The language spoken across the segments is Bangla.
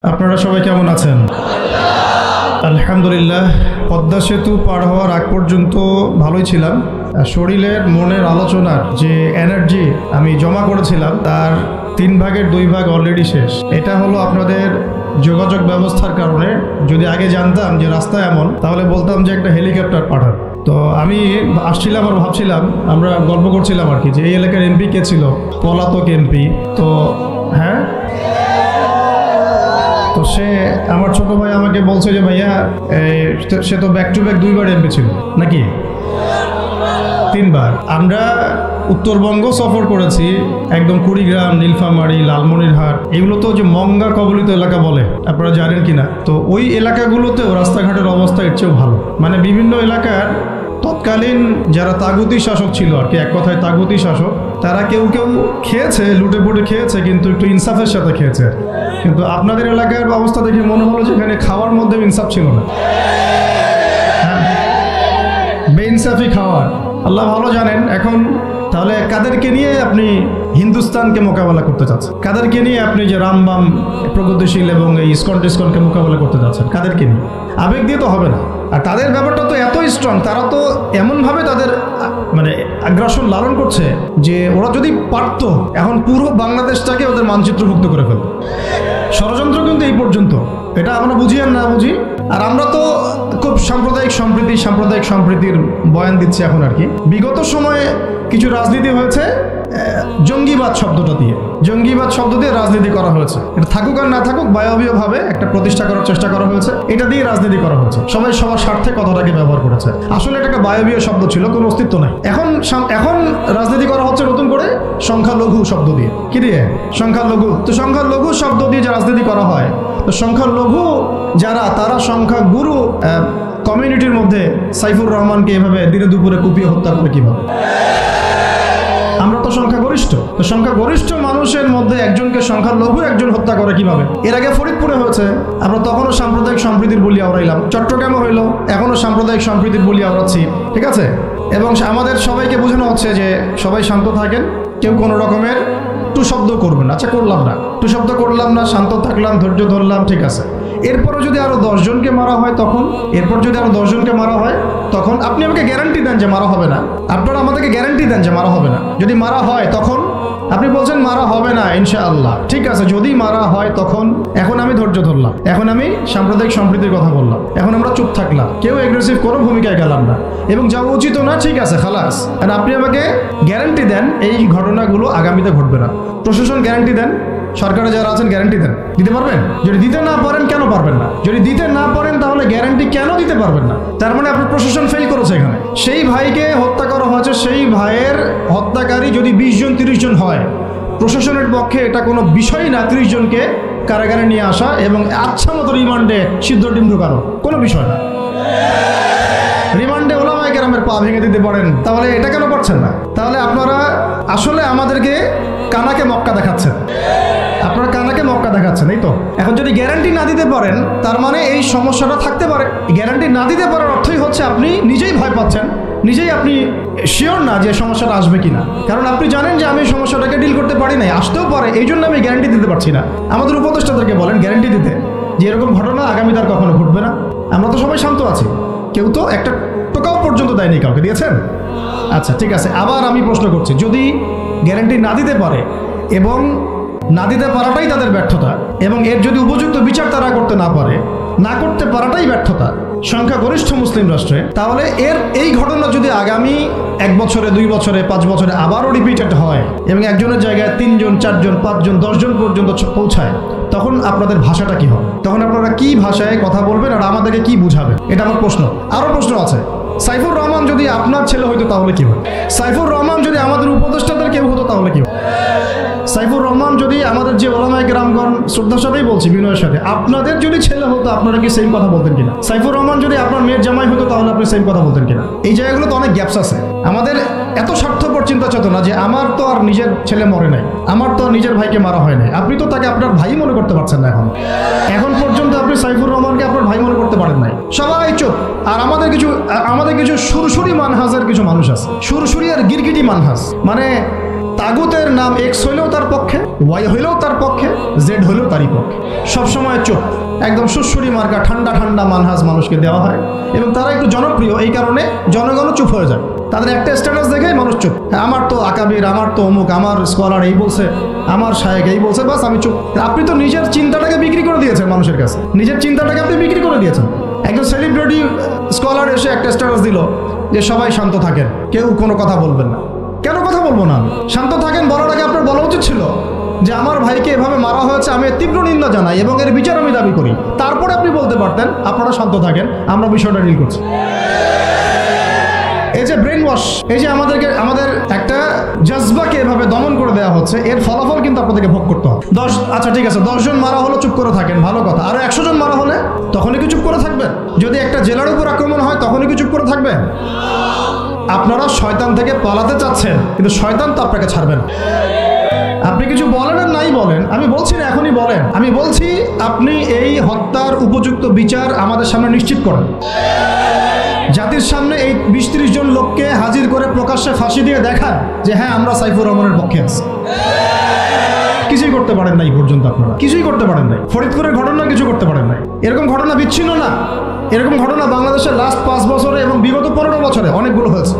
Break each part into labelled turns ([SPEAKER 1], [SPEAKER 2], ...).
[SPEAKER 1] আপনারা সবাই কেমন আছেন? আলহামদুলিল্লাহ। পদ্মা সেতু পার হওয়ার আগ পর্যন্ত ভালোই ছিলাম। শরীরের মনের আলোচনার যে এনার্জি আমি জমা করেছিলাম তার 3 ভাগের 2 ভাগ অলরেডি শেষ। এটা হলো আপনাদের যোগাযোগ ব্যবস্থার কারণে। যদি আগে জানতাম যে রাস্তা এমন, তাহলে বলতাম যে একটা হেলিকপ্টার পাঠান। তো আমি আসছিলাম আর ভাবছিলাম, আমরা গল্প করছিলাম আর কি, যে এই এলাকার এমপি কে ছিল, পলাতক এমপি। তো হ্যাঁ, তো সে আমার ছোট ভাই আমাকে বলছে যে ভাইয়া সে তো back to back 2 bar MP ছিল নাকি 3 বার। আমরা উত্তরবঙ্গ সফর করেছি, একদম কুড়িগ্রাম, নীলফামারী, লালমনিরহাট, এগুলো তো যে মঙ্গা কবলিত এলাকা বলে, আপনারা জানেন কিনা। তো ওই এলাকাগুলোতেও রাস্তাঘাটের অবস্থা এর চেয়েও ভালো। মানে বিভিন্ন এলাকার তৎকালীন যারা তাগুতি শাসক ছিল আর কি, এক কথায় তাগুতি শাসক, তারা কেউ কেউ খেয়েছে, লুটে পুটে খেয়েছে, কিন্তু একটু ইনসাফের সাথে খেয়েছে। কিন্তু আপনাদের এলাকার অবস্থা দেখে মনে হলো যে এখানে খাওয়ার মধ্যে ইনসাফ ছিল না। হ্যাঁ, বেইনসাফি খাওয়ার, আল্লাহ ভালো জানেন। এখন তাহলে কাদেরকে নিয়ে আপনি হিন্দুস্তানকে মোকাবেলা করতে চাচ্ছেন? কাদেরকে নিয়ে আপনি যে রামবাম, প্রগতিশীল এবং এই ইসকন টিসকনকে মোকাবেলা করতে চাচ্ছেন? কাদেরকে নিয়ে? আবেগ দিয়ে তো হবে না। আর তাদের ব্যাপারটা তো এতই স্ট্রং, তারা তো এমনভাবে তাদের মানে আগ্রাসন লালন করছে যে ওরা যদি পারত এখন পুরো বাংলাদেশটাকে ওদের মানচিত্রভুক্ত করে ফেলত। ষড়যন্ত্র কিন্তু এই পর্যন্ত, এটা আমরা বুঝি আর না বুঝি। আর আমরা তো খুব সাম্প্রদায়িক সম্প্রীতির বয়ান দিচ্ছি এখন আর কি। বিগত সময়ে কিছু রাজনীতি হয়েছে জঙ্গিবাদ শব্দটা দিয়ে, জঙ্গিবাদ শব্দ দিয়ে রাজনীতি করা হয়েছে। এটা থাকুক আর না থাকুক, বায়বীয়ভাবে একটা প্রতিষ্ঠা করার চেষ্টা করা হয়েছে, এটা দিয়ে রাজনীতি করা হয়েছে। সবাই সবার স্বার্থে কথাটাকে ব্যবহার করেছে। আসলে এটা একটা বায়বীয় শব্দ ছিল, কোনো অস্তিত্ব নাই। এখন রাজনীতি করা হচ্ছে নতুন করে সংখ্যালঘু শব্দ দিয়ে। কি দিয়ে? সংখ্যালঘু। তো সংখ্যালঘু শব্দ দিয়ে যে রাজনীতি করা হয়, তো সংখ্যালঘু যারা, তারা সংখ্যাগুরু কমিউনিটির মধ্যে সাইফুর রহমানকে এভাবে দিনে দুপুরে কুপিয়ে হত্যা করে কিভাবে? আমরা তো সংখ্যাগরিষ্ঠ, তো সংখ্যাগরিষ্ঠ মানুষের মধ্যে একজনকে সংখ্যালঘু একজন হত্যা করে কিভাবে? এর আগে ফরিদপুরে হয়েছে, আমরা তখনও সাম্প্রদায়িক সম্প্রীতির বলি আওড়াইলাম। চট্টগ্রামে হইলো, এখনও সাম্প্রদায়িক সম্প্রীতির বলি আওড়াচ্ছি, ঠিক আছে? এবং আমাদের সবাইকে বোঝানো হচ্ছে যে সবাই শান্ত থাকেন, কেউ কোনো রকমের টু শব্দ করবেন না। আচ্ছা, করলাম না, টু শব্দ করলাম না, শান্ত থাকলাম, ধৈর্য ধরলাম, ঠিক আছে। এরপরও যদি আরো 10 জনকে মারা হয় তখন, তখন আপনি আমাকে গ্যারান্টি দেন যে মারা হবে না। আপনারা আমাদেরকে গ্যারান্টি দেন যে মারা হবে না। যদি মারা হয় তখন আপনি বলছেন মারা হবে না ইনশাআল্লাহ, ঠিক আছে। যদি মারা হয় তখন, এখন আমি ধৈর্য ধরলাম, এখন আমি সাম্প্রদায়িক সম্প্রীতির কথা বললাম, এখন আমরা চুপ থাকলাম, কেউ এগ্রেসিভ কোনো ভূমিকায় গেলাম না, এবং যাওয়া উচিত না, ঠিক আছে, খালাস। আর আপনি আমাকে গ্যারান্টি দেন এই ঘটনাগুলো আগামীতে ঘটবে না। প্রশাসন গ্যারান্টি দেন, সরকারে যারা আছেন গ্যারান্টি দেন। দিতে পারবেন? যদি দিতে না পারেন, কেন পারবেন না? যদি দিতে না পারেন তাহলে গ্যারান্টি কেন দিতে পারবেন না? তার মানে আপনার প্রশাসন ফেল করেছে এখানে। সেই ভাইকে হত্যা করা হয়েছে, সেই ভাইয়ের হত্যাকারী যদি 20 জন 30 জন হয়, প্রশাসনের পক্ষে এটা কোনো বিষয় না 30 জনকে কারাগারে নিয়ে আসা এবং আচ্ছা মতো রিমান্ডে সিদ্ধ ডিম ঢুকানো, কোনো বিষয় না। রিমান্ডে ওলামায়ে কেরামের পা ভেঙে দিতে পারেন, তাহলে এটা কেন করছেন না? তাহলে আপনারা আসলে আমাদেরকে কানাকে মক্কা দেখাচ্ছেন, আপনারা কানাকে মক্কা দেখাচ্ছেন, এই তো। এখন যদি গ্যারান্টি না দিতে পারেন, তার মানে এই সমস্যাটা থাকতে পারে। গ্যারান্টি না দিতে পারার অর্থই হচ্ছে আপনি নিজেই ভয় পাচ্ছেন, নিজেই আপনি শিওর না যে সমস্যাটা আসবে কিনা। কারণ আপনি জানেন যে আমি সমস্যাটাকে ডিল করতে পারি নাই, আসতেও পারে, এই জন্য আমি গ্যারান্টি দিতে পারছি না। আমাদের উপদেষ্টাদেরকে বলেন গ্যারান্টি দিতে যে এরকম ঘটনা আগামী তার কখনো ঘটবে না। আমরা তো সবাই শান্ত আছি, কেউ তো একটা টোকাও পর্যন্ত দেয়নি। কাউকে দিয়েছেন? আচ্ছা, ঠিক আছে। আবার আমি প্রশ্ন করছি, যদি গ্যারান্টি না দিতে পারে এবং না দিতে পারাটাই তাদের ব্যর্থতা, এবং এর যদি উপযুক্ত বিচার তারা করতে না পারে, না করতে পারাটাই ব্যর্থতা সংখ্যাগরিষ্ঠ মুসলিম রাষ্ট্রে, তাহলে এই ঘটনা যদি আগামী 1 বছরে, 2 বছরে, 5 বছরে আবারও রিপিটেড হয় এবং একজনের জায়গায় 3 জন, 4 জন, 5 জন, 10 জন পর্যন্ত পৌঁছায়, তখন আপনাদের ভাষাটা কি হবে? তখন আপনারা কি ভাষায় কথা বলবেন আর আমাদেরকে কি বুঝাবে? এটা আমার প্রশ্ন। আরও প্রশ্ন আছে। সাইফুর রহমান যদি আপনার ছেলে হইতো তাহলে কি হবে? সাইফুর রহমান যদি আমাদের উপদেষ্টাদের কেউ হতো তাহলে কি হবে? সাইফুর রহমান যদি আমাদের যে ওলামায়ে কেরামগণ, শ্রদ্ধার সাথেই বলছি, বিনয়ের সাথে, আপনাদের যদি ছেলে হতো আপনারা কি সেম কথা বলতেন কিনা? সাইফুর রহমান যদি আপনার মেয়ের জামাই হতো তাহলে আপনি সেম কথা বলতেন কিনা? এই জায়গাগুলো তো অনেক গ্যাপস আছে। আমাদের এত স্বার্থপর চিন্তা চেতনা যে আমার তো আর নিজের ছেলে মরে নাই, আমার তো আর নিজের ভাইকে মারা হয় নাই, আপনি তো তাকে আপনার ভাই মনে করতে পারছেন না। এখন পর্যন্ত আপনি সাইফুর রহমানকে আপনার ভাই মনে করতে পারেন নাই। সবাই চুপ। আর আমাদের কিছু সুরসুরি মানহাজের কিছু মানুষ আছে, সুরসুরি আর গিরগিটি মানহাজ, মানে তাগুতের নাম এক্স হইলেও তার পক্ষে, ওয়াই হইলেও তার পক্ষে, জেড হইলেও তারই পক্ষে। সবসময় চুপ, একদম সুশ্রী মার্কা ঠান্ডা ঠান্ডা মানহাজ মানুষকে দেওয়া হয় এবং তারা একটু জনপ্রিয়, এই কারণে জনগণও চুপ হয়ে যায়। তাদের একটা স্ট্যাটাস দেখে মানুষ চুপ। হ্যাঁ, আমার তো আকাবির, আমার তো অমুক, আমার স্কলার এই বলছে, আমার শায়েক এই বলছে, বাস আমি চুপ। আপনি তো নিজের চিন্তাটাকে বিক্রি করে দিয়েছেন মানুষের কাছে, নিজের চিন্তাটাকে আপনি বিক্রি করে দিয়েছেন। একজন সেলিব্রিটি স্কলার এসে একটা স্ট্যাটাস দিল যে সবাই শান্ত থাকেন, কেউ কোনো কথা বলবেন না। কেন কথা বলবো না আমি? শান্ত থাকেন বলার আগে আপনার বলা উচিত ছিল যে আমার ভাইকে এভাবে মারা হয়েছে, আমি তীব্র নিন্দা জানাই এবং এর বিচার আমি দাবি করি। তারপরে আপনি বলতে পারতেন আপনারা শান্ত থাকেন, আমরা বিষয়টা ডিল করছি। এই যে ব্রেন ওয়াশ, এই যে আমাদের একটা জজবাকে এভাবে দমন করে দেওয়া হচ্ছে, এর ফলাফল কিন্তু আপনাদেরকে ভোগ করতে হবে। আচ্ছা ঠিক আছে, 10 জন মারা হলো, চুপ করে থাকেন, ভালো কথা। আরো 100 জন মারা হলে তখনই কি চুপ করে থাকবেন? যদি একটা জেলার উপর আক্রমণ হয় তখনই কি চুপ করে থাকবেন? আপনারা শয়তান থেকে পালাতে চাচ্ছেন, কিন্তু শয়তান তো আপনাকে ছাড়বে না। আপনি কিছু বলেন আর নাই বলেন, আমি বলছি না এখনই বলেন, আমি বলছি আপনি এই হত্যার উপযুক্ত বিচার আমাদের সামনে নিশ্চিত করেন। জাতির সামনে এই 20-30 জন লোককে হাজির করে প্রকাশ্যে ফাঁসি দিয়ে দেখান যে হ্যাঁ আমরা সাইফুর রহমানের পক্ষে আছি। কিছুই করতে পারেন নাই পর্যন্ত, আপনারা কিছুই করতে পারেন নাই। ফরিদপুরের ঘটনা কিছু করতে পারেন নাই। এরকম ঘটনা বিচ্ছিন্ন না, এরকম ঘটনা বাংলাদেশের লাস্ট 5 বছরে এবং বিগত 15 বছরে অনেকগুলো হয়েছে।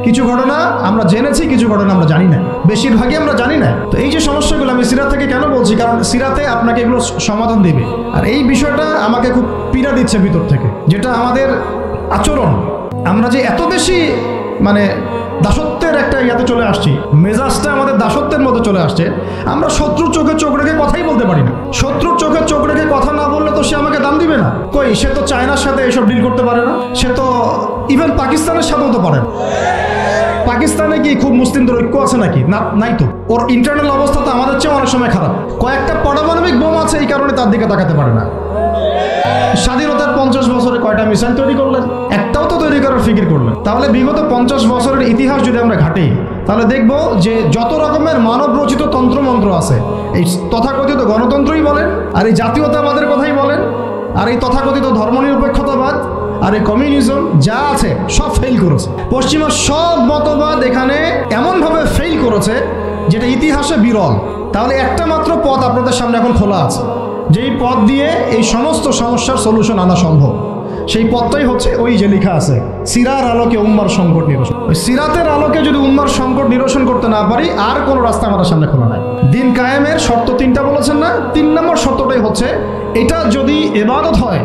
[SPEAKER 1] কিছু ঘটনা আমরা জেনেছি, কিছু ঘটনা আমরা জানি না, বেশিরভাগই আমরা জানি না। তো এই যে সমস্যাগুলো আমি সিরাত থেকে কেন বলছি, কারণ সিরাতে আপনাকে এগুলো সমাধান দিবে। আর এই বিষয়টা আমাকে খুব পীড়া দিচ্ছে ভিতর থেকে, যেটা আমাদের আচরণ, আমরা যে এত বেশি মানে দাসত্বের একটা ইয়াতে চলে আসছি, মেজাজটা আমাদের দাসত্বের মধ্যে চলে আসছে। আমরা শত্রুর চোখে চোখ রেখে কথাই বলতে পারি না। শত্রুর চোখে চোখ রেখে কথা না বললে তো সে আমাকে দাম দিবে না। কই, সে তো চায়নার সাথে এসব ডিল করতে পারে না, সে তো ইভেন পাকিস্তানের সাথেও তো পারে না। পাকিস্তানে কি খুব মুসলিমদের ঐক্য আছে নাকি? না, নাই তো। ওর ইন্টারনাল অবস্থা তো আমাদের চেয়ে অনেক সময় খারাপ। কয়েকটা পারমাণবিক বোম আছে, এই কারণে তার দিকে তাকাতে পারে না। স্বাধীনতার 50 বছরে কয়টা মিসাইল তৈরি করলেন? একটাও তো তৈরি করার ফিকির করলেন। তাহলে বিগত 50 বছরের ইতিহাস যদি আমরা ঘাঁটি, তাহলে দেখব যে যত রকমের মানব রচিত তন্ত্রমন্ত্র আছে, এই তথাকথিত গণতন্ত্রই বলেন, আর এই জাতীয়তাবাদের কথাই বলেন, আর এই তথাকথিত ধর্মনিরপেক্ষতাবাদ, আর এই কমিউনিজম যা আছে সব ফেল করেছে। পশ্চিমা সব মতবাদ এখানে এমনভাবে ফেল করেছে যেটা ইতিহাসে বিরল। তাহলে একটা মাত্র পথ আপনাদের সামনে এখন খোলা আছে, যেই পথ দিয়ে এই সমস্ত সমস্যার সলিউশন আনা সম্ভব। সেই পথটাই হচ্ছে ওই যে লেখা আছে, সিরার আলোকে উম্মার সংকট নিরসন। ওই সিরাতের আলোকে যদি উম্মার সংকট নিরসন করতে না পারি, আর কোনো রাস্তা আমাদের সামনে খোলা নাই। দিন কায়েমের শর্ত 3টা বলেছেন না? 3 নম্বর শর্তটাই হচ্ছে এটা যদি ইবাদত হয়,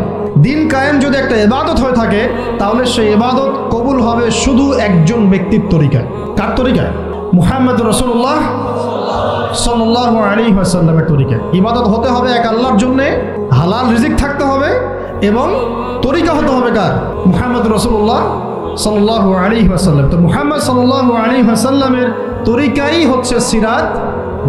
[SPEAKER 1] দিন কায়েম যদি একটা ইবাদত হয়ে থাকে, তাহলে সেই ইবাদত কবুল হবে শুধু একজন ব্যক্তির তরিকায়। কার তরিকায়? মুহাম্মদ রাসূলুল্লাহ সাল্লাল্লাহু আলাইহি ওয়াসাল্লামের তরিকায়। ইবাদত হতে হবে এক আল্লাহর জন্য, হালাল রিজিক থাকতে হবে এবং তরিকা হতে হবে কার? মুহাম্মদ রাসূলুল্লাহ সাল্লাল্লাহু আলাইহি ওয়াসাল্লাম। তো মুহাম্মদ সাল্লাল্লাহু আলাইহি ওয়াসাল্লামের তরিকাই হচ্ছে সিরাত,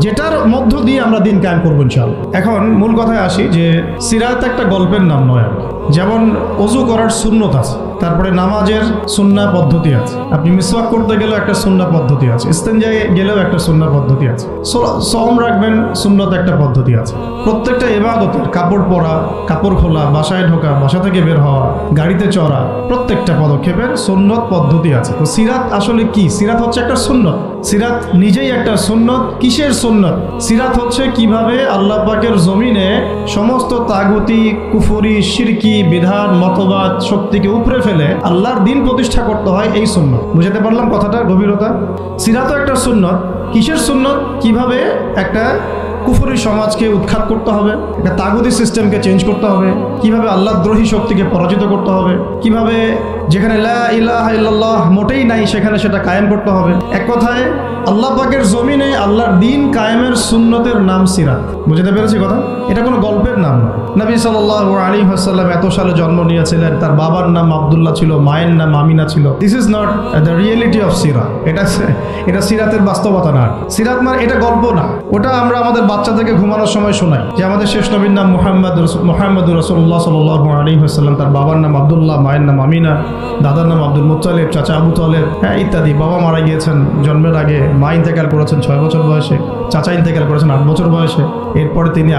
[SPEAKER 1] যেটার মধ্য দিয়ে আমরা দিন কায়েম করবো ইনশাআল্লাহ। এখন মূল কথায় আসি যে সিরাত একটা গল্পের নাম নয়। যেমন ওযু করার সুন্নত আছে, তারপরে নামাজের সুন্না পদ্ধতি আছে, আপনি মিসওয়াক করতে গেলেও একটা সুন্না পদ্ধতি আছে, ইস্তেঞ্জায় গেলেও একটা সুন্না পদ্ধতি আছে, সওম রাখবেন সুন্নত একটা পদ্ধতি আছে। প্রত্যেকটা ইবাদতের কাপড় পরা, কাপড় খোলা, বাসায় ঢোকা, বাসা থেকে বের হওয়া, গাড়িতে চড়া, প্রত্যেকটা পদক্ষেপের সুন্নত পদ্ধতি আছে। তো সিরাত আসলে কি? সিরাত হচ্ছে একটা সুন্নত। সিরাত নিজেই একটা সুন্নত। কিসের সুন্নত? সিরাত হচ্ছে কিভাবে আল্লাহ পাকের জমিনে সমস্ত তাগুতি, কুফরি, শিরকি বিধান, মতবাদ, শক্তিকে উপরে ফেলে আল্লাহর দিন প্রতিষ্ঠা করতে হয়, এই সুন্নত। বুঝাতে পারলাম কথাটা গভীরতা? সিরাতও একটা সুন্নত। কিসের সুন্নত? কিভাবে একটা কুফরি সমাজকে উৎখাত করতে হবে, একটা তাগুতি সিস্টেমকে চেঞ্জ করতে হবে, কিভাবে আল্লাহদ্রোহী শক্তিকে পরাজিত করতে হবে, কিভাবে যেখানে লা ইলাহা ইল্লাল্লাহ মোটেই নাই সেখানে সেটা কায়েম করতে হবে। এক কথায় আল্লাহ পাকের জমিনে আল্লাহর দিন কায়েমের সুন্নতের নাম সিরাত। বুঝতে পেরেছি কথা? এটা কোনো গল্পের নাম নয়। নবী সাল্লাল্লাহু আলাইহি ওয়াসাল্লাম এত সালে জন্ম নিয়েছিলেন, তার বাবার নাম আব্দুল্লাহ ছিল, মায়ের নাম আমিনা ছিল। This is not the reality of সিরাত। এটা সিরাতের বাস্তবতা না। সিরাত মানে এটা গল্প না। ওটা আমরা আমাদের বাচ্চাদেরকে ঘুমানোর সময় শোনাই যে আমাদের শেষ নবীর নাম মুহাম্মদ রাসূলুল্লাহ সাল্লাল্লাহু আলাইহি ওয়াসাল্লাম, তার বাবার নাম আব্দুল্লাহ, মায়ের নাম আমিনা, দাদার নাম আব্দুল মুত্তালিব, চাচা আবু তালেব, হ্যাঁ ইত্যাদি। বাবা মারা গিয়েছেন জন্মের আগে, মা ইন্তেকাল করেছেন 6 বছর বয়সে, চাচা ইন্তেকাল করেছেন 8 বছর বয়সে, এরপরে তিনি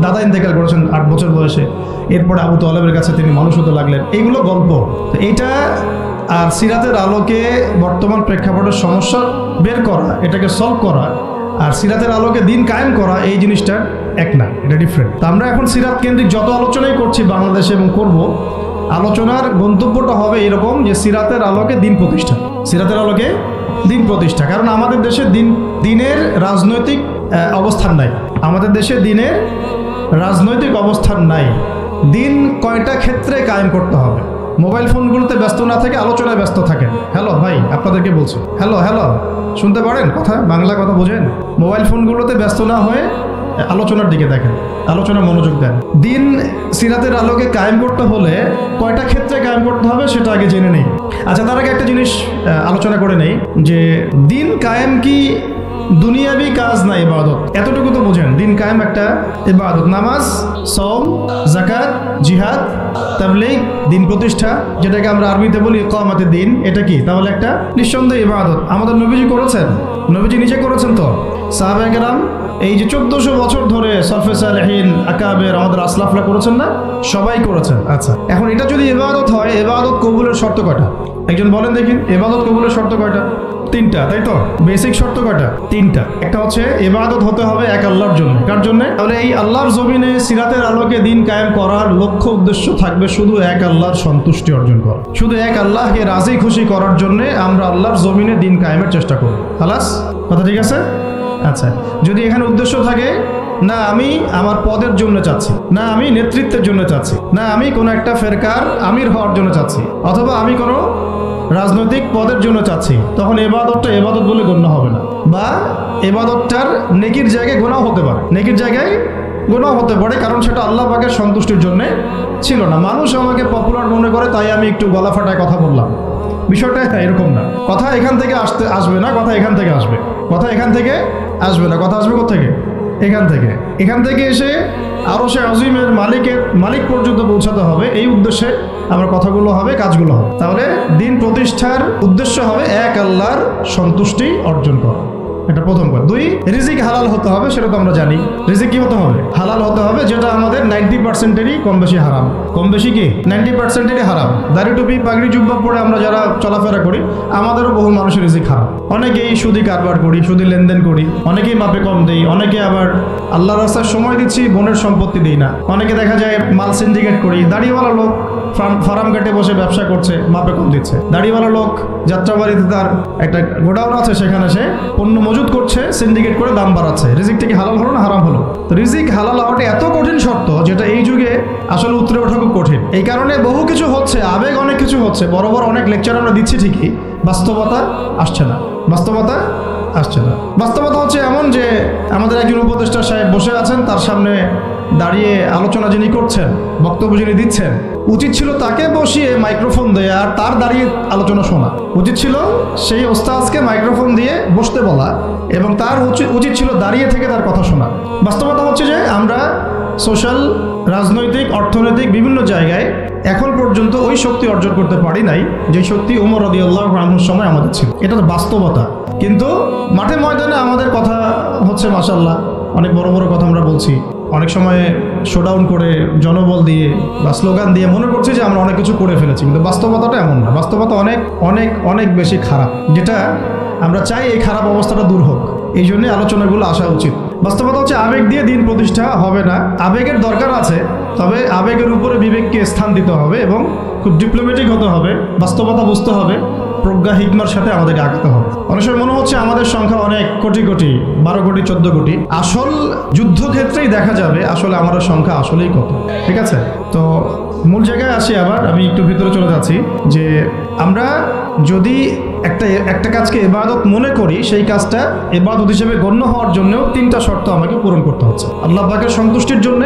[SPEAKER 1] দাদা ইন্তেকাল করেছেন 8 বছর বয়সে, এরপরে আবু তালেবের কাছে তিনি মানুষ হতে লাগলেন। এইগুলো গল্প। তো এটা আর সিরাতের আলোকে বর্তমান প্রেক্ষাপটের সমস্যা বের করা, এটাকে সলভ করা, আর সিরাতের আলোকে দিন কায়েম করা, এই জিনিসটা এক না, এটা ডিফারেন্ট। তো আমরা এখন সিরাত কেন্দ্রিক যত আলোচনাই করছি বাংলাদেশে এবং করব, আলোচনার গন্তব্যটা হবে এরকম যে সিরাতের আলোকে দিন প্রতিষ্ঠা, সিরাতের আলোকে দিন প্রতিষ্ঠা। কারণ আমাদের দেশে দিনের রাজনৈতিক অবস্থান নাই, আমাদের দেশে দিনের রাজনৈতিক অবস্থান নাই। দিন কয়টা ক্ষেত্রে কায়েম করতে হবে। মোবাইল ফোনগুলোতে ব্যস্ত না থেকে আলোচনায় ব্যস্ত থাকেন। হ্যালো ভাই, আপনাদেরকে বলছি, হ্যালো হ্যালো, শুনতে পারেন কথা, বাংলা কথা বোঝেন? মোবাইল ফোনগুলোতে ব্যস্ত না হয়ে আলোচনার দিকে দেখেন, আলোচনা মনোযোগ দেন। দিন সিরাতের আলোকে কায়েম করতে হলে কয়টা ক্ষেত্রে কায়েম করতে হবে সেটা আগে জেনে নেই। আচ্ছা, তার আগে একটা জিনিস আলোচনা করে নেই যে দিন কায়েম কি দুনিয়াবি কাজ না ইবাদত? এতটুকু তো বোঝেন, দিন কায়েম একটা ইবাদত। নামাজ, সওম, যাকাত, জিহাদ, তাবলীগ, দিন প্রতিষ্ঠা, যেটাকে আমরা আরবিতে বলি ইকামাতুদ দ্বীন, এটা কি? তাহলে একটা নিঃসন্দেহে ইবাদত। আমাদের নবীজি করেছেন, নবীজি নিজে করেছেন, তো সাহাবায়ে কেরাম এই যে 1400 বছর ধরে সলফে সালেহিন, আকাবের, আমাদের আসলাফরা করেছেন না? সবাই করেছেন। আচ্ছা, এখন এটা যদি ইবাদত হয়, ইবাদত কবুলের শর্ত কয়টা? একজন বলেন দেখি, ইবাদত কবুলের শর্ত কয়টা? 3টা, তাই তো? বেসিক শর্ত কয়টা? 3টা। একটা হচ্ছে ইবাদত হতে হবে এক আল্লাহর জন্য। কার জন্য? তাহলে এই আল্লাহর জমিনে সিরাতের আলোকে দিন কায়েম করার লক্ষ্য উদ্দেশ্য থাকবে শুধু এক আল্লাহর সন্তুষ্টি অর্জন করা, শুধু এক আল্লাহকে রাজি খুশি করার জন্য আমরা আল্লাহর জমিনে দিন কায়েমের চেষ্টা করব। খালাস, কথা ঠিক আছে? আচ্ছা, যদি এখানে উদ্দেশ্য থাকে না আমি আমার পদের জন্য চাচ্ছি, না আমি নেতৃত্বের জন্য চাচ্ছি, না আমি কোনো একটা ফেরকার আমির হওয়ার জন্য চাচ্ছি, অথবা আমি কোনো রাজনৈতিক পদের জন্য চাচ্ছি, তখন এবাদতটা এবাদত বলে গণ্য হবে না, বা এবাদতটার নেকির জায়গায় গুনাহ হতে পারে, নেকির জায়গায় গুনাহ হতে পারে, কারণ সেটা আল্লাহ পাকের সন্তুষ্টির জন্য ছিল না। মানুষ আমাকে পপুলার মনে করে তাই আমি একটু গলা ফাটায় কথা বললাম, বিষয়টা এরকম না। কথা এখান থেকে আসবে না, কথা এখান থেকে আসবে, কথা এখান থেকে আসবে না, কথা আসবে কোত্থেকে? এখান থেকে। এখান থেকে এসে আরশে আজিমের মালিক পর্যন্ত পৌঁছাতে হবে, এই উদ্দেশ্যে আমার কথাগুলো হবে, কাজগুলো হবে। তাহলে দিন প্রতিষ্ঠার উদ্দেশ্য হবে এক আল্লাহর সন্তুষ্টি অর্জন করা, এটা প্রথম কথা। 2, রিজিক হালাল হতে হবে, সেটা তো আমরা জানি। রিজিক কি হতে হবে? হালাল হতে হবে, যেটা আমাদের 90%-এরই কম বেশি হারাম। কম বেশি কি? 90%-এরই হারাম। দাড়ি টুপি পাগড়ি জুব্বা পরে আমরা যারা চলাফেরা করি, আমাদেরও বহু মানুষের রিজিক হারাম। অনেকেই সুদি কারবার করি, সুদি লেনদেন করি, অনেকেই মাপে কম দেই, অনেকে আবার আল্লাহর রাস্তায় সময় দিচ্ছি, বোনের সম্পত্তি দিই না। অনেকে দেখা যায় মাল সিন্ডিকেট করি। দাড়িওয়ালা লোক ফার্ম ঘাটে বসে ব্যবসা করছে, মাপে কম দিচ্ছে। দাড়িওয়ালা লোক যাত্রাবাড়িতে তার একটা গোডাউন আছে, সেখানে সে পণ্য মজুত করছে, সিন্ডিকেট করে দাম বাড়াচ্ছে। রিজিকটা কি হালাল হলো না হারাম হলো? তো রিজিক হালাল হওয়াটা এত কঠিন শর্ত, যেটা এই যুগে আসলে উতরে ওঠা খুব কঠিন। এই কারণে বহু কিছু হচ্ছে, আবেগ অনেক কিছু হচ্ছে, বড় বড় অনেক লেকচার আমরা দিচ্ছি ঠিকই, বাস্তবতা আসছে না, বাস্তবতা আসছে না। বাস্তবতা হচ্ছে এমন যে আমাদের একজন উপদেষ্টা সাহেব বসে আছেন, তার সামনে দাঁড়িয়ে আলোচনা যিনি করছেন, বক্তব্য যিনি দিচ্ছেন, উচিত ছিল তাকে বসিয়ে মাইক্রোফোন দেয়া আর তার দাঁড়িয়ে আলোচনা শোনা। উচিত ছিল সেই ওস্তাদকে মাইক্রোফোন দিয়ে বসতে বলা, এবং তার উচিত ছিল দাঁড়িয়ে থেকে তার কথা শোনা। বাস্তবতা হচ্ছে যে আমরা সোশ্যাল, রাজনৈতিক, অর্থনৈতিক বিভিন্ন জায়গায় এখন পর্যন্ত ওই শক্তি অর্জন করতে পারি নাই যে শক্তি ওমর রাদিয়াল্লাহু আনহুর সময় আমাদের ছিল। এটা তো বাস্তবতা। কিন্তু মাঠে ময়দানে আমাদের কথা হচ্ছে মাশাআল্লাহ, অনেক বড় বড় কথা আমরা বলছি, অনেক সময় শোডাউন করে জনবল দিয়ে বা স্লোগান দিয়ে মনে করছি যে আমরা অনেক কিছু করে ফেলেছি, কিন্তু বাস্তবতাটা এমন না। বাস্তবতা অনেক অনেক অনেক বেশি খারাপ, যেটা আমরা চাই এই খারাপ অবস্থাটা দূর হোক, এই জন্যে আলোচনাগুলো আসা উচিত। বাস্তবতা হচ্ছে আবেগ দিয়ে দিন প্রতিষ্ঠা হবে না। আবেগের দরকার আছে, তবে আবেগের উপরে বিবেককে স্থান দিতে হবে এবং খুব ডিপ্লোম্যাটিক হতে হবে, বাস্তবতা বুঝতে হবে, প্রজ্ঞা হিকমার সাথে আমাদেরকে আগাতে হবে। অনেক সময় মনে হচ্ছে আমাদের সংখ্যা অনেক, কোটি কোটি, 12 কোটি 14 কোটি। আসল যুদ্ধক্ষেত্রেই দেখা যাবে আসলে আমাদের সংখ্যা আসলেই কত। ঠিক আছে, তো মূল জায়গায় আসি। আবার আমি একটু ভিতরে চলে যাচ্ছি যে আমরা যদি একটা কাজকে ইবাদত মনে করি, সেই কাজটা ইবাদত হিসেবে গণ্য হওয়ার জন্যও 3টা শর্ত আমাকে পূরণ করতে হচ্ছে। আল্লাহ পাকের সন্তুষ্টির জন্য।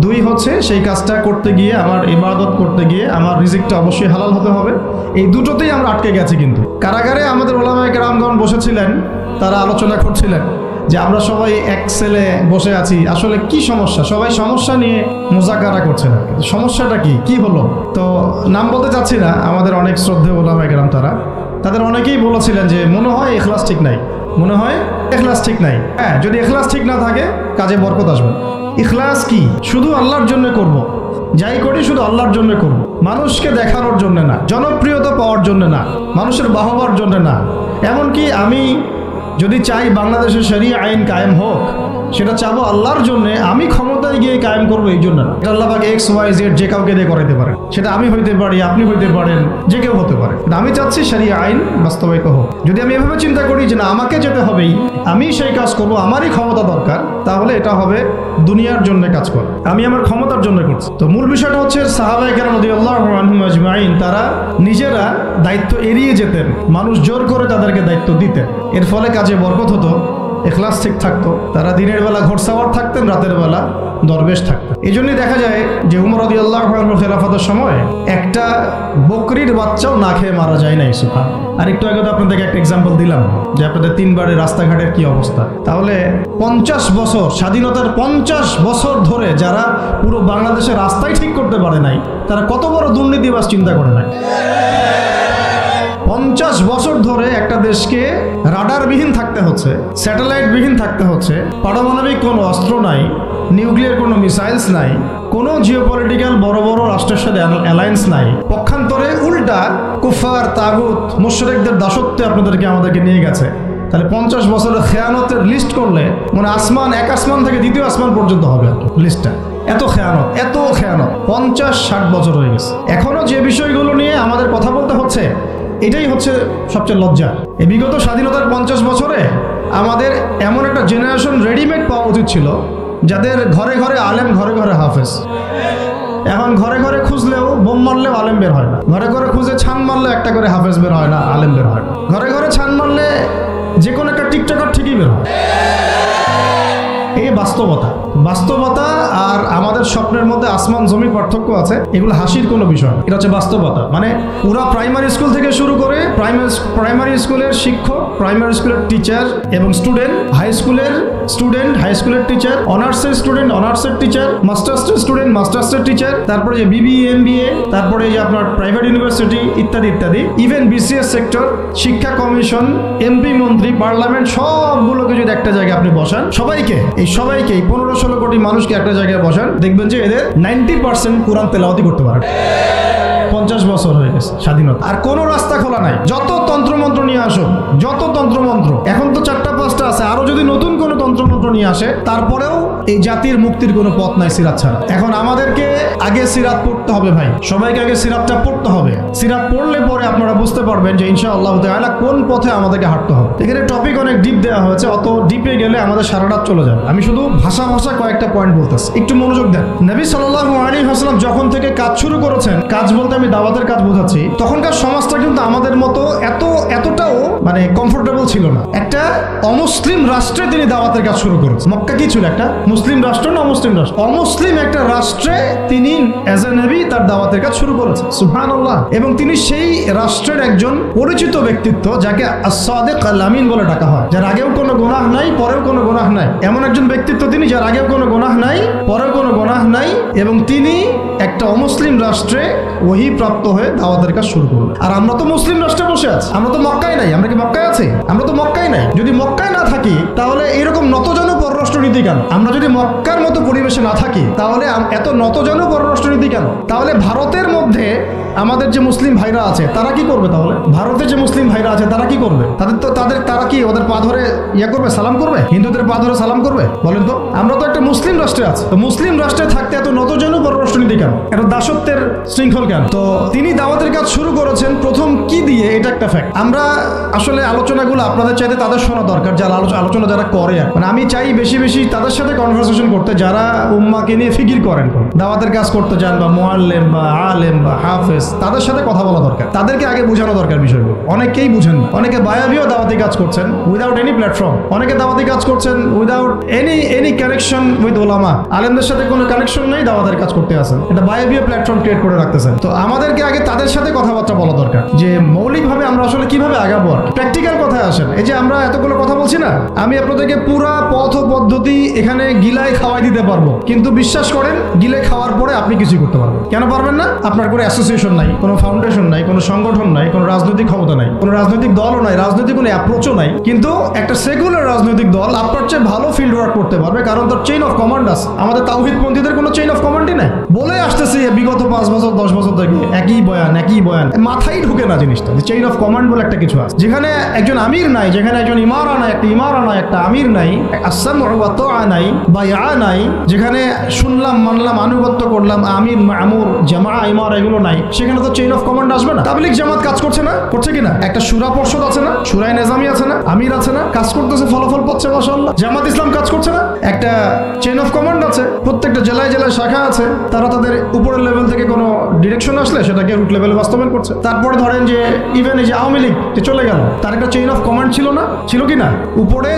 [SPEAKER 1] 2 হচ্ছে সেই কাজটা করতে গিয়ে, আমার ইবাদত করতে গিয়ে আমার রিজিকটা অবশ্যই হালাল হতে হবে। এই দুটোতেই আমরা আটকে গেছি। কিন্তু কারাগারে আমাদের ওলামায়ে কেরামগণ বসেছিলেন, তারা আলোচনা করছিলেন যে আমরা সবাই এক সেলে বসে আছি, আসলে কি সমস্যা? সবাই সমস্যা নিয়ে মুজাকারা করছে না, সমস্যাটা কি হলো? তো নাম বলতে চাচ্ছি না, আমাদের অনেক শ্রদ্ধেয় ওলামায়ে কেরাম তাদের অনেকেই বলেছিলেন যে মনে হয় ইখলাস ঠিক নাই, মনে হয় ইখলাস ঠিক নাই। হ্যাঁ, যদি ইখলাস ঠিক না থাকে কাজে বরকত আসবে। ইখলাস কি? শুধু আল্লাহর জন্য করব, যাই করি শুধু আল্লাহর জন্য করব, মানুষকে দেখানোর জন্য না, জনপ্রিয়তা পাওয়ার জন্য না, মানুষের বাহবার জন্য না। এমনকি আমি যদি চাই বাংলাদেশের শরিয়া আইন কায়েম হোক, সেটা চাবো আল্লাহর জন্য, আমি ক্ষমতায় গিয়ে কায়েম করবো এই জন্য না। আল্লাহ পাক XYZ যে কাউকে দিয়ে করাইতে পারে, সেটা আমি হইতে পারি, আপনি হইতে পারেন, যে কেউ হতে পারে। আমি চাচ্ছি শরিয়া আইন বাস্তবায়িত হোক। যদি আমি এভাবে চিন্তা করি যে না আমাকে যেতে হবেই, আমি সেই কাজ করব, আমারই ক্ষমতা দরকার, তাহলে এটা হবে দুনিয়ার জন্য কাজ করা, আমি আমার ক্ষমতার জন্য করছি। তো মূল বিষয়টা হচ্ছে সাহাবায়ে কেরাম রাদিয়াল্লাহু আনহুম আজমাইন তারা নিজেরা দায়িত্ব এড়িয়ে যেতেন, মানুষ জোর করে তাদেরকে দায়িত্ব দিতেন। এর ফলে কাজে বরকত হতো, এখলাস ঠিক থাকতো, তারা দিনের বেলা ঘোড়সাওয়ার থাকতেন, রাতের বেলা দরবেশ থাকতেন। এই জন্যই দেখা যায় যে উমর রাদিয়াল্লাহু আনহুর খেলাফতের সময় একটা বকরির বাচ্চাও না খেয়ে মারা যায় নাই। সুবহান। আর একটু আগে তো আপনাদেরকে একটা এক্সাম্পল দিলাম যে আপনাদের 3 বারের রাস্তাঘাটের কি অবস্থা। তাহলে 50 বছর, স্বাধীনতার 50 বছর ধরে যারা পুরো বাংলাদেশের রাস্তাই ঠিক করতে পারে নাই, তারা কত বড় দুর্নীতিবাজ চিন্তা করে নাই। 50 বছর ধরে একটা দেশকে রাডারবিহীন থাকতে হচ্ছে, স্যাটেলাইটবিহীন থাকতে হচ্ছে, পারমাণবিক কোনো অস্ত্র নাই, নিউক্লিয়ার কোনো মিসাইলস নাই, কোনো জিওপলিটিক্যাল বড় বড় রাষ্ট্রের সাথে অ্যালায়েন্স নাই। পক্ষান্তরে উল্টা কুফার, তাগুত, মুশরিকদের দাসত্বে আমাদেরকে নিয়ে গেছে। তাহলে 50 বছরের খেয়ানতের লিস্ট করলে মানে এক আসমান থেকে দ্বিতীয় আসমান পর্যন্ত হবে লিস্টটা। এত খেয়ানত 50-60 বছর হয়ে গেছে। এখনো যে বিষয়গুলো নিয়ে আমাদের কথা বলতে হচ্ছে, এটাই হচ্ছে সবচেয়ে লজ্জা। এই বিগত স্বাধীনতার 50 বছরে আমাদের এমন একটা জেনারেশন রেডিমেড পাওয়া উচিত ছিল, যাদের ঘরে ঘরে আলেম, ঘরে ঘরে হাফেজ। এখন ঘরে ঘরে খুঁজলেও, বোম মারলেও আলেম বের হয় না, ঘরে ঘরে খুঁজে ছান মারলে একটা করে হাফেজ বের হয় না, আলেম বের হয় না। ঘরে ঘরে ছান মারলে যে কোনো একটা টিকটকার ঠিকই বের হয়। এই বাস্তবতা আর আমাদের স্বপ্নের মধ্যে আসমান জমি পার্থক্য আছে। এগুলো হাসির কোনো বিষয় না, এটা হচ্ছে বাস্তবতা। মানে পুরো প্রাইমারি স্কুল থেকে শুরু করে প্রাইমারি স্কুলের শিক্ষক, প্রাইমারি স্কুলের টিচার এবং স্টুডেন্ট, হাই স্কুলের টিচার, অনার্সের স্টুডেন্ট, অনার্সের টিচার, মাস্টার্সের স্টুডেন্ট, মাস্টার্সের টিচার, তারপরে যে BBA MBA, তারপরে যে আপনার প্রাইভেট ইউনিভার্সিটি ইত্যাদি ইত্যাদি, ইভেন BCS সেক্টর, শিক্ষা কমিশন, MP মন্ত্রী, পার্লামেন্ট, সবগুলোকে যদি একটা জায়গায় আপনি বসান, সবাইকে 15-16 কোটি মানুষকে একটা জায়গায় বসান, দেখবেন যে এদের 90% কোরআন তেলাওয়াতি করতে পারে। 50 বছর হয়ে গেছে স্বাধীনতা, আর কোনো রাস্তা খোলা নাই। যত তন্ত্রমন্ত্র নিয়ে আসো, এখন তো 4-5টা আছে, আরো যদি নতুন কোনো তন্ত্রমন্ত্র নিয়ে আসে, তারপরেও এই জাতির মুক্তির কোনো পথ নাই সিরাত ছাড়া। এখন আমাদেরকে আগে সিরাত পড়তে হবে ভাই, সবাইকে আগে সিরাতটা পড়তে হবে। সিরাত পড়লে পরে আপনারা বুঝতে পারবেন যে ইনশাআল্লাহ তাআলা কোন পথে আমাদেরকে হাঁটতে হবে। এখানে টপিক অনেক ডিপ দেওয়া হয়েছে, অত ডিপে গেলে আমাদের সারা রাত চলে যাবে। আমি শুধু ভাষা কয়েকটা পয়েন্ট বলতেছি, একটু মনোযোগ দেন। নবী সাল্লাল্লাহু আলাইহি ওয়াসাল্লাম যখন থেকে কাজ শুরু করেছেন, কাজ বলতে আমি দাওয়াতের কাজ বোঝাচ্ছি, তখনকার সমাজটা কিন্তু আমাদের মতো এতটাও মানে কমফোর্টেবল ছিল না। একটা অমুসলিম রাষ্ট্রে তিনি দাওয়াতের কাজ শুরু করেছেন। মক্কা কি ছিল? একটা মুসলিম রাষ্ট্র না অমুসলিম রাষ্ট্র? অমুসলিম একটা রাষ্ট্রে তিনি অ্যাজ এ নবী তার দাওয়াতের কাজ শুরু করেছেন। সুবহানাল্লাহ। এবং তিনি সেই রাষ্ট্রের একজন পরিচিত ব্যক্তিত্ব, যাকে as-সাদিক আল-আমিন বলে ডাকা হয়, যার আগেও কোনো গুনাহ নাই, পরেও কোনো গুনাহ নাই। এমন একজন ব্যক্তিত্ব তিনি, যার আগেও কোনো গুনাহ নাই, পরেও কোনো গুনাহ নাই, এবং তিনি একটা অমুসলিম রাষ্ট্রে ওহী প্রাপ্ত হয়ে দাওয়াতের কাজ শুরু করলেন। আর আমরা তো মুসলিম রাষ্ট্রে বসে আছি, আমরা তো মক্কায় নাই। আমরা কি মক্কায় আছি? আমরা তো মক্কায় নাই। যদি মক্কায় না থাকি, তাহলে এরকম নতজন পররাষ্ট্রনীতি কেন? আমরা যদি মক্কার মতো পরিবেশে না থাকি, তাহলে এত নতজন পররাষ্ট্রনীতি কেন? তাহলে ভারতের মধ্যে আমাদের যে মুসলিম ভাইরা আছে তারা কি করবে? তাহলে ভারতের যে মুসলিম ভাইরা আছে তারা কি করবে? তারা কি ওদের পা ধরে করবে, সালাম করবে? হিন্দুদের পা ধরে সালাম করবে? বলেন তো। আমরা তো একটা মুসলিম রাষ্ট্রে আছি, তো মুসলিম রাষ্ট্রে থাকতে এত নতজন পররাষ্ট্রনীতি কেন? এত দাসত্বের শৃঙ্খল কেন? তো তিনি দাওয়াতের কাজ শুরু করেছেন প্রথম কি দিয়ে, এটা একটা ফ্যাক্ট। আমরা আসলে আলোচনাগুলো আপনাদের চাইতে তাদের শোনা দরকার, যারা আলোচনা যারা করে। মানে আমি চাই বেশি বেশি তাদের সাথে কনভারসেশন করতে, যারা উম্মাকে নিয়ে ফিকির করেন, দাওয়াতের কাজ করতে চান, বা মুআল্লিম বা আলেম বা হাফেজ, তাদের সাথে কথা বলা দরকার। তাদেরকে আগে বোঝানো দরকার বিষয়গুলো। অনেকেই বুঝেন না। অনেকে বায়াবিও দাওয়াতি কাজ করছেন উইদাউট এনি প্ল্যাটফর্ম। অনেকে দাওয়াতি কাজ করছেন উইদাউট এনি কানেকশন উইথ ওলামা। আলেমদের সাথে কোনো কানেকশন নেই, দাওয়াতের কাজ করতে আসেন, এটা বায়াবিও প্ল্যাটফর্ম ক্রিয়েট করে রাখতেছেন। তো আমাদেরকে আগে তাদের সাথে কথাবার্তা বলা দরকার, যে মৌলিকভাবে আমরা আসলে কিভাবে আগাবো। আর প্র্যাকটিক্যাল কথায় আসেন। এই যে আমরা এতগুলো কথা বলছি না, আমি আপনাদেরকে পুরা পথ পদ্ধতি এখানে গিলায় খাওয়াই দিতে পারবো, কিন্তু বিশ্বাস করেন গিলে খাওয়ার পরে আপনি কিছুই করতে পারবেন। কেন পারবেন না? আপনার কোনো অ্যাসোসিয়েশন নাই, কোনো ফাউন্ডেশন নাই, কোনো সংগঠন নাই, কোনো রাজনৈতিক ক্ষমতা নাই, কোনো রাজনৈতিক দলও নাই, রাজনৈতিক কোনো অ্যাপ্রোচও নাই। কিন্তু একটা সেকুলার রাজনৈতিক দল আপনার চেয়ে ভালো ফিল্ড ওয়ার্ক করতে পারবে, কারণ তার চেইন অফ কমান্ড আছে। আমাদের তাওহীদপন্থীদের কোনো চেইন অফ কমান্ডই নাই। বলে আসতেছি 5 বছর 10 বছর থেকে একই বয়ান মাথায় ঢুকে না জিনিসটা, যে চেইন অফ কমান্ড বলে একটা কিছু আছে, যেখানে একজন আমির নাই, যেখানে একজন ইমারা নাই, একটা আমির নাই, আসসাম ওয়া তাআ নাই, বায়আ নাই, যেখানে শুনলাম মানলাম আনুগত্য করলাম, আমির মামুর জামা ইমারা এগুলো নাই, সেখানে তো চেইন অফ কমান্ড আসবে না। তাবলীগ জামাত কাজ করছে না, করছে কিনা? একটা সূরা পর্ষদ আছে না, সূরায়ে নিজামি আছে না, আমির আছে না, কাজ করতেছে, ফলাফল পাচ্ছে মাশাআল্লাহ। জামাত ইসলাম কাজ করছে না, একটা চেইন অফ কমান্ড আছে, প্রত্যেকটা জেলায় শাখা আছে, তারা তাদের উপরের লেভেল থেকে কোনো ডিরেকশন আসলে সেটাকে রুট লেভেলে বাস্তবায়ন করছে। তারপরে ধরেন যে ইভেন এই যে আওয়ামী লীগ যে চলে গেল, তার একটা চেইন অফ কমান্ড ছিল না, ছিল কি না? উপরে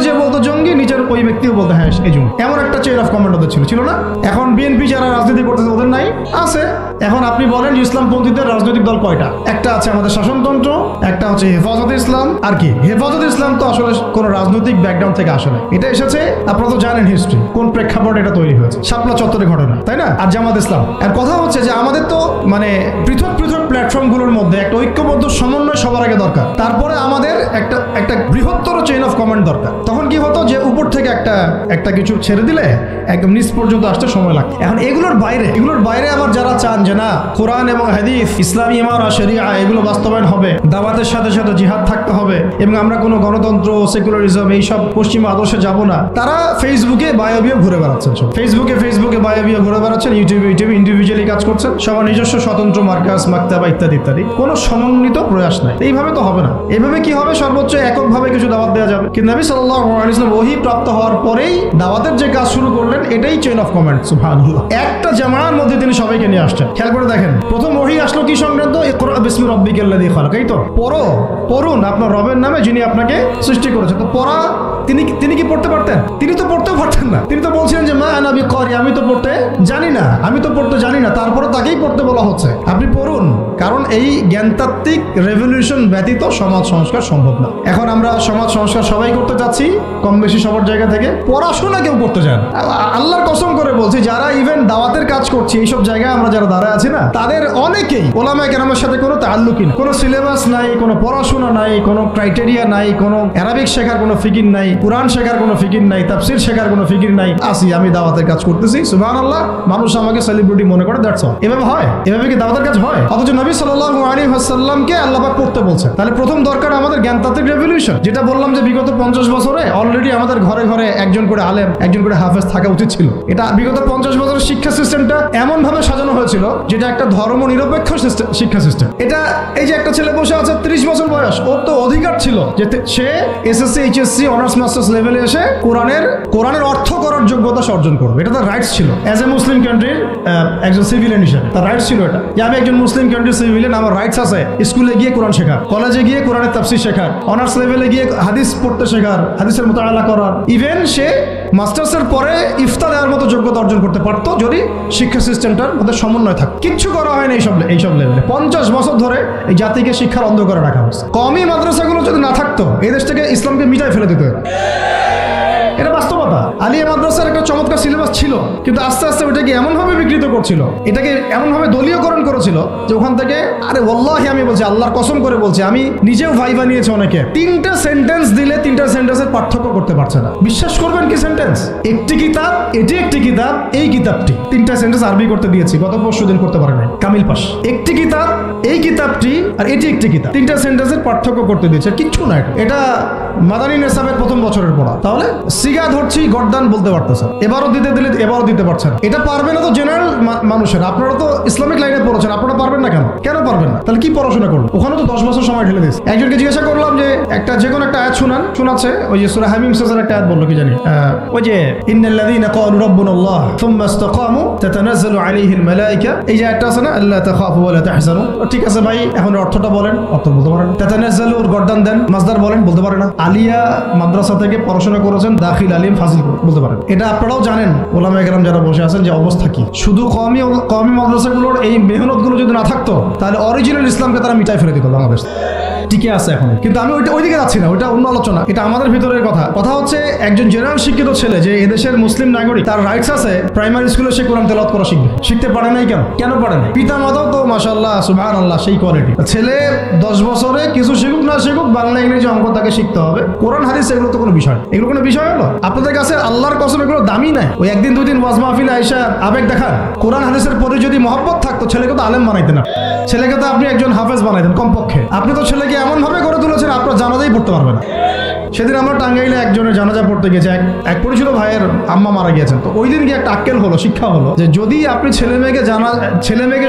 [SPEAKER 1] যে বলতো জঙ্গি, নিচের ওই ব্যক্তিও বলতো হ্যাঁ এই জঙ্গি, এমন একটা চেইন অফ কমান্ড ওদের ছিল না? এখন বিএনপি যারা রাজনীতি করতেছে ওদের নাই, আছে। এখন আপনি বলেন যে ইসলামপন্থীদের রাজনৈতিক দল কয়টা? একটা আছে আমাদের শাসনতন্ত্র, একটা হচ্ছে হেফাজতে ইসলাম। আর কি হেফাজতে ইসলাম তো আসলে কোনো রাজনৈতিক ব্যাকগ্রাউন্ড থেকে আসলে, এটা এসেছে আপনারা তো জানেন হিস্ট্রি, কোন প্রেক্ষাপটে এটা তৈরি হয়েছে, শাপলা চত্বরের ঘটনা, তাই না? আর জামাত ইসলাম, আর কথা হচ্ছে যে আমাদের তো মানে পৃথক প্ল্যাটফর্মগুলোর মধ্যে একটা ঐক্যবদ্ধ সমন্বয় সবার আগে দরকার, তারপরে আমাদের একটা বৃহত্তর চেইন অফ কমান্ড দরকার। তখন কি হতো যে উপর থেকে একটা কিছু ছেড়ে দিলে একদম নিচ পর্যন্ত আসতে সময় লাগতো। এখন এগুলোর বাইরে আবার যারা চান যে না কোরআন এবং হাদিস, ইসলামী ইমারা, শরিয়া এগুলো বাস্তবায়ন হবে, দাওয়াতের সাথে সাথে জিহাদ থাকতে হবে, এবং আমরা কোনো গণতন্ত্র, সেকুলারিজম এইসব পশ্চিমা আদর্শে যাব না, তারা ফেসবুকে বায়োবিও ঘুরে বেড়াচ্ছেন, ফেসবুকে বায়োবিও ঘুরে বেড়াচ্ছেন, ইউটিউবে ইন্ডিভিজুয়ালি কাজ করছেন, সবার নিজস্ব স্বতন্ত্র মার্কাস, মাকতাবা ইত্যাদি, কোনো সমন্বিত প্রয়াস নাই। এইভাবে তো হবে না। এইভাবে কি হবে? সর্বোচ্চ এককভাবে কিছু দাওয়াত দেওয়া যাবে। কিন্তু নবী সাল্লাল্লাহু আলাইহি ওয়াসাল্লাম ওহী প্রাপ্ত হওয়ার পরেই দাওয়াতের যে কাজ শুরু করলেন, এটাই চেইন অফ কমান্ড। সুবহানাল্লাহ। একটা জামার মধ্যে তিনি সবাইকে নিয়ে আসছেন। খেয়াল করে দেখেন, প্রথম ওহী আসলো কি সংক্রান্ত? ইকরা বিসমি রাব্বিকাল্লাযী খালাক। এই তো পড়ুন আপনার রবের নামে যিনি আপনাকে সৃষ্টি করেছেন। তো পড়া তিনি কি পড়তে পারতেন? তিনি তো পড়তেও পারতেন না। তিনি তো বলছিলেন যে মা আনা বিকারি, আমি তো পড়তে জানি না, তারপরে তাকেই পড়তে বলা হচ্ছে আপনি পড়ুন। কারণ এই জ্ঞানতাত্ত্বিক রেভলিউশন ব্যতীত সমাজ সংস্কার সম্ভব না। এখন আমরা সমাজ সংস্কার সবাই করতে যাচ্ছি, কম বেশি সবার জায়গা থেকে, পড়াশোনা কেউ করতে চায় না। আল্লাহর কসম করে বলছি, যারা ইভেন দাওয়াতের কাজ করছি এইসব জায়গায় আমরা যারা দাঁড়ায় আছি না, তাদের অনেকেই ওলামায়ে কেরামের সাথে কোনো তাআল্লুকই নেই, কোনো সিলেবাস নাই, কোনো পড়াশোনা নাই, কোনো ক্রাইটেরিয়া নাই, কোনো অ্যারাবিক শেখার কোনো ফিকির নাই, কুরআন শেখার কোনো ফিকির নাই, তাফসীর শেখার কোনো ফিকির নাই। আমি দাওয়াতের কাজ করতেছি, সুবহানাল্লাহ, মানুষ আমাকে সেলিব্রিটি মনে করে, দ্যাটস অল। এভাবে হয়? এভাবে কি দাওয়াতের কাজ হয়? অথচ নবী সাল্লাল্লাহু আলাইহি ওয়াসাল্লামকে আল্লাহ পাক পড়তে বলছেন। তাহলে প্রথম দরকার আমাদের জ্ঞানতাত্ত্বিক রেভলিউশন, যেটা বললাম যে বিগত 50 বছরে অলরেডি আমাদের ঘরে ঘরে একজন করে আলেম, একজন করে হাফেজ থাকা উচিত ছিল। এটা বিগত 50 বছরের শিক্ষা সিস্টেমটা এমন ভাবে সাজানো হয়েছিল যেটা একটা ধর্ম নিরপেক্ষ শিক্ষা সিস্টেম। এটা এই যে একটা ছেলে বসে আছে 30 বছর বয়স, ওর তো অধিকার ছিল যে সে এসএসসি, এইচএসসি, অনার্স মাস্টার্স লেভেলে এসে কোরআনের অর্থ করার যোগ্যতা অর্জন করবে। এটা তার রাইটস ছিল অ্যাজ এ মুসলিম কান্ট্রির একজন সিভিলিয়ান হিসেবে। তার রাইটস ছিল এটা, যে আমি একজন মুসলিম কান্ট্রির সিভিলিয়ান, আমার রাইটস আছে স্কুলে গিয়ে কোরআন শেখার, কলেজে গিয়ে কোরআনের তাফসীর শেখার, অনার্স লেভেলে গিয়ে হাদিস পড়তে শেখার, হাদিসের মুতাআলা করার। ইভেন সে মাস্টার্সের পরে ইফতা দেওয়ার মতো যোগ্যতা অর্জন করতে পারতো যদি শিক্ষা সিস্টেমটার মধ্যে সমন্বয় থাকতো। কিচ্ছু করা হয় না এইসব লেভেলে। 50 বছর ধরে এই জাতিকে শিক্ষার অন্ধকারে রাখা হয়েছে। কওমি মাদ্রাসাগুলো যদি না থাকতো, এই দেশ থেকে ইসলামকে মিটাই ফেলে দিত। এটা বাস্তবতা। আলিয়া মাদ্রাসার একটা চমৎকার সিলেবাস ছিল, কিন্তু আস্তে আস্তে ওইটাকে এমনভাবে বিকৃত করছিল, এটাকে এমনভাবে দলীয়করণ করেছিল যে ওখান থেকে, আরে ওয়াল্লাহি আমি বলছি, আল্লাহর কসম করে বলছি, আমি নিজেও ভাইবা নিয়েছি অনেকে, 3টা সেন্টেন্স দিলে 3টা সেন্টেন্সের পার্থক্য করতে পারছে না। বিশ্বাস করবেন কি সেন্টেন্স? একটি কিতাব, এটি একটি কিতাব, এই কিতাবটি, 3টা সেন্টেন্স আরবি করতে দিয়েছি, গত পরশুদিন করতে পারে নাই, কামিল পাস। একটি কিতাব, এই কিতাবটি, আর এটি একটি কিতাব, 3টা সেন্টেন্সের পার্থক্য করতে দিয়েছে। কিচ্ছু না, এটা মাদানী নেসাবের প্রথম বছরের পড়া। তাহলে সিগা ধরছি, গর্দান বলতে পারতেছেন, এবারও দিতে দিলে এবারও দিতে পারছেন। এটা পারবে না তো জেনারেল মানুষের। আপনারা তো ইসলামিক লাইনে পড়েছেন, আপনারা পারবেন না কেন পারবেন না? তাহলে কি পড়াশোনা করবেন? ওখানে তো 10 বছর সময় ঢেলে দিয়েছে। একজনকে জিজ্ঞাসা করলাম যে যে কোনো একটা আয়াত শোনাচ্ছে, ওই যে সূরা হামিম শেষের একটা আয়াত বললো কি জানি, ওই যে ইন্নাল্লাযীনা ক্বালু রাব্বুনাল্লাহ সুম্মা ইসতাকামু তাতানাজ্জালু আলাইহিল মালায়েকা, এই যে আয়াতটা আছে না, আল্লা তাখাফু ওয়া লা তাহজানু। ঠিক আছে ভাই, এখন অর্থটা বলেন। অর্থ বলতে পারেন। তাতানাজ্জালুর গর্দান দেন, মাসদার বলেন, বলতে পারে না। আলিয়া মাদ্রাসা থেকে পড়াশোনা করেছেন, দাখিল আলিম, ফাজিল বলতে পারেন। এটা আপনারাও জানেন, ওলামায়ে কেরাম যারা বসে আছেন, যে অবস্থা কি। শুধু কওমি মাদ্রাসাগুলোর এই মেহনতগুলো যদি না থাকতো, তাহলে অরিজিনাল ইসলামকে তারা মিটাই ফেলে দিত বাংলাদেশ। টিকে আছে এখন, কিন্তু আমি ওইদিকে যাচ্ছি না, ওইটা অন্য আলোচনা। এটা আমাদের ভিতরের কথা হচ্ছে, একজন জেনারেল শিক্ষিত ছেলে, যে এদেশের মুসলিম নাগরিক, তার রাইটস আছে প্রাইমারি স্কুলে সে কোরআন তেলাওয়াত করা শিখতে পারে নাই। কেন পারে নাই? পিতা মাতাও তো মাশাআল্লাহ সুবহানাল্লাহ সেই কোয়ালিটি। ছেলে 10 বছরে কিছু শিখুক না শিখুক, বাংলা, ইংরেজি, অঙ্ক তাকে শিখতে হবে। কোরআন হাদিস এগুলো তো কোনো বিষয়, এগুলো কোনো বিষয় হলো? আপনাদের কাছে আল্লাহর কসম এগুলো দামি নাই। ওই একদিন দুই দিন ওয়াজ মাহফিলে আইসা আবেগ দেখান। কোরআন হাদিসের প্রতি যদি মহব্বত থাকতো ছেলেকে তো আলেম বানাইতেন না, ছেলেকে তো আপনি একজন হাফেজ বানাইতেন কমপক্ষে। আপনি তো ছেলেকে এমন ভাবে করে তুলেছেন আপনার জানাজাই পড়তে পারবে না। সেদিন আমরা টাঙ্গাইলে একজনের জানাজা পড়তে গেছি, এক পরিচিত ভাইয়ের আম্মা মারা গিয়েছেন। তো ওই দিন গিয়ে একটা আক্কেল হলো, শিক্ষা হলো যে যদি আপনি ছেলে মেয়েকে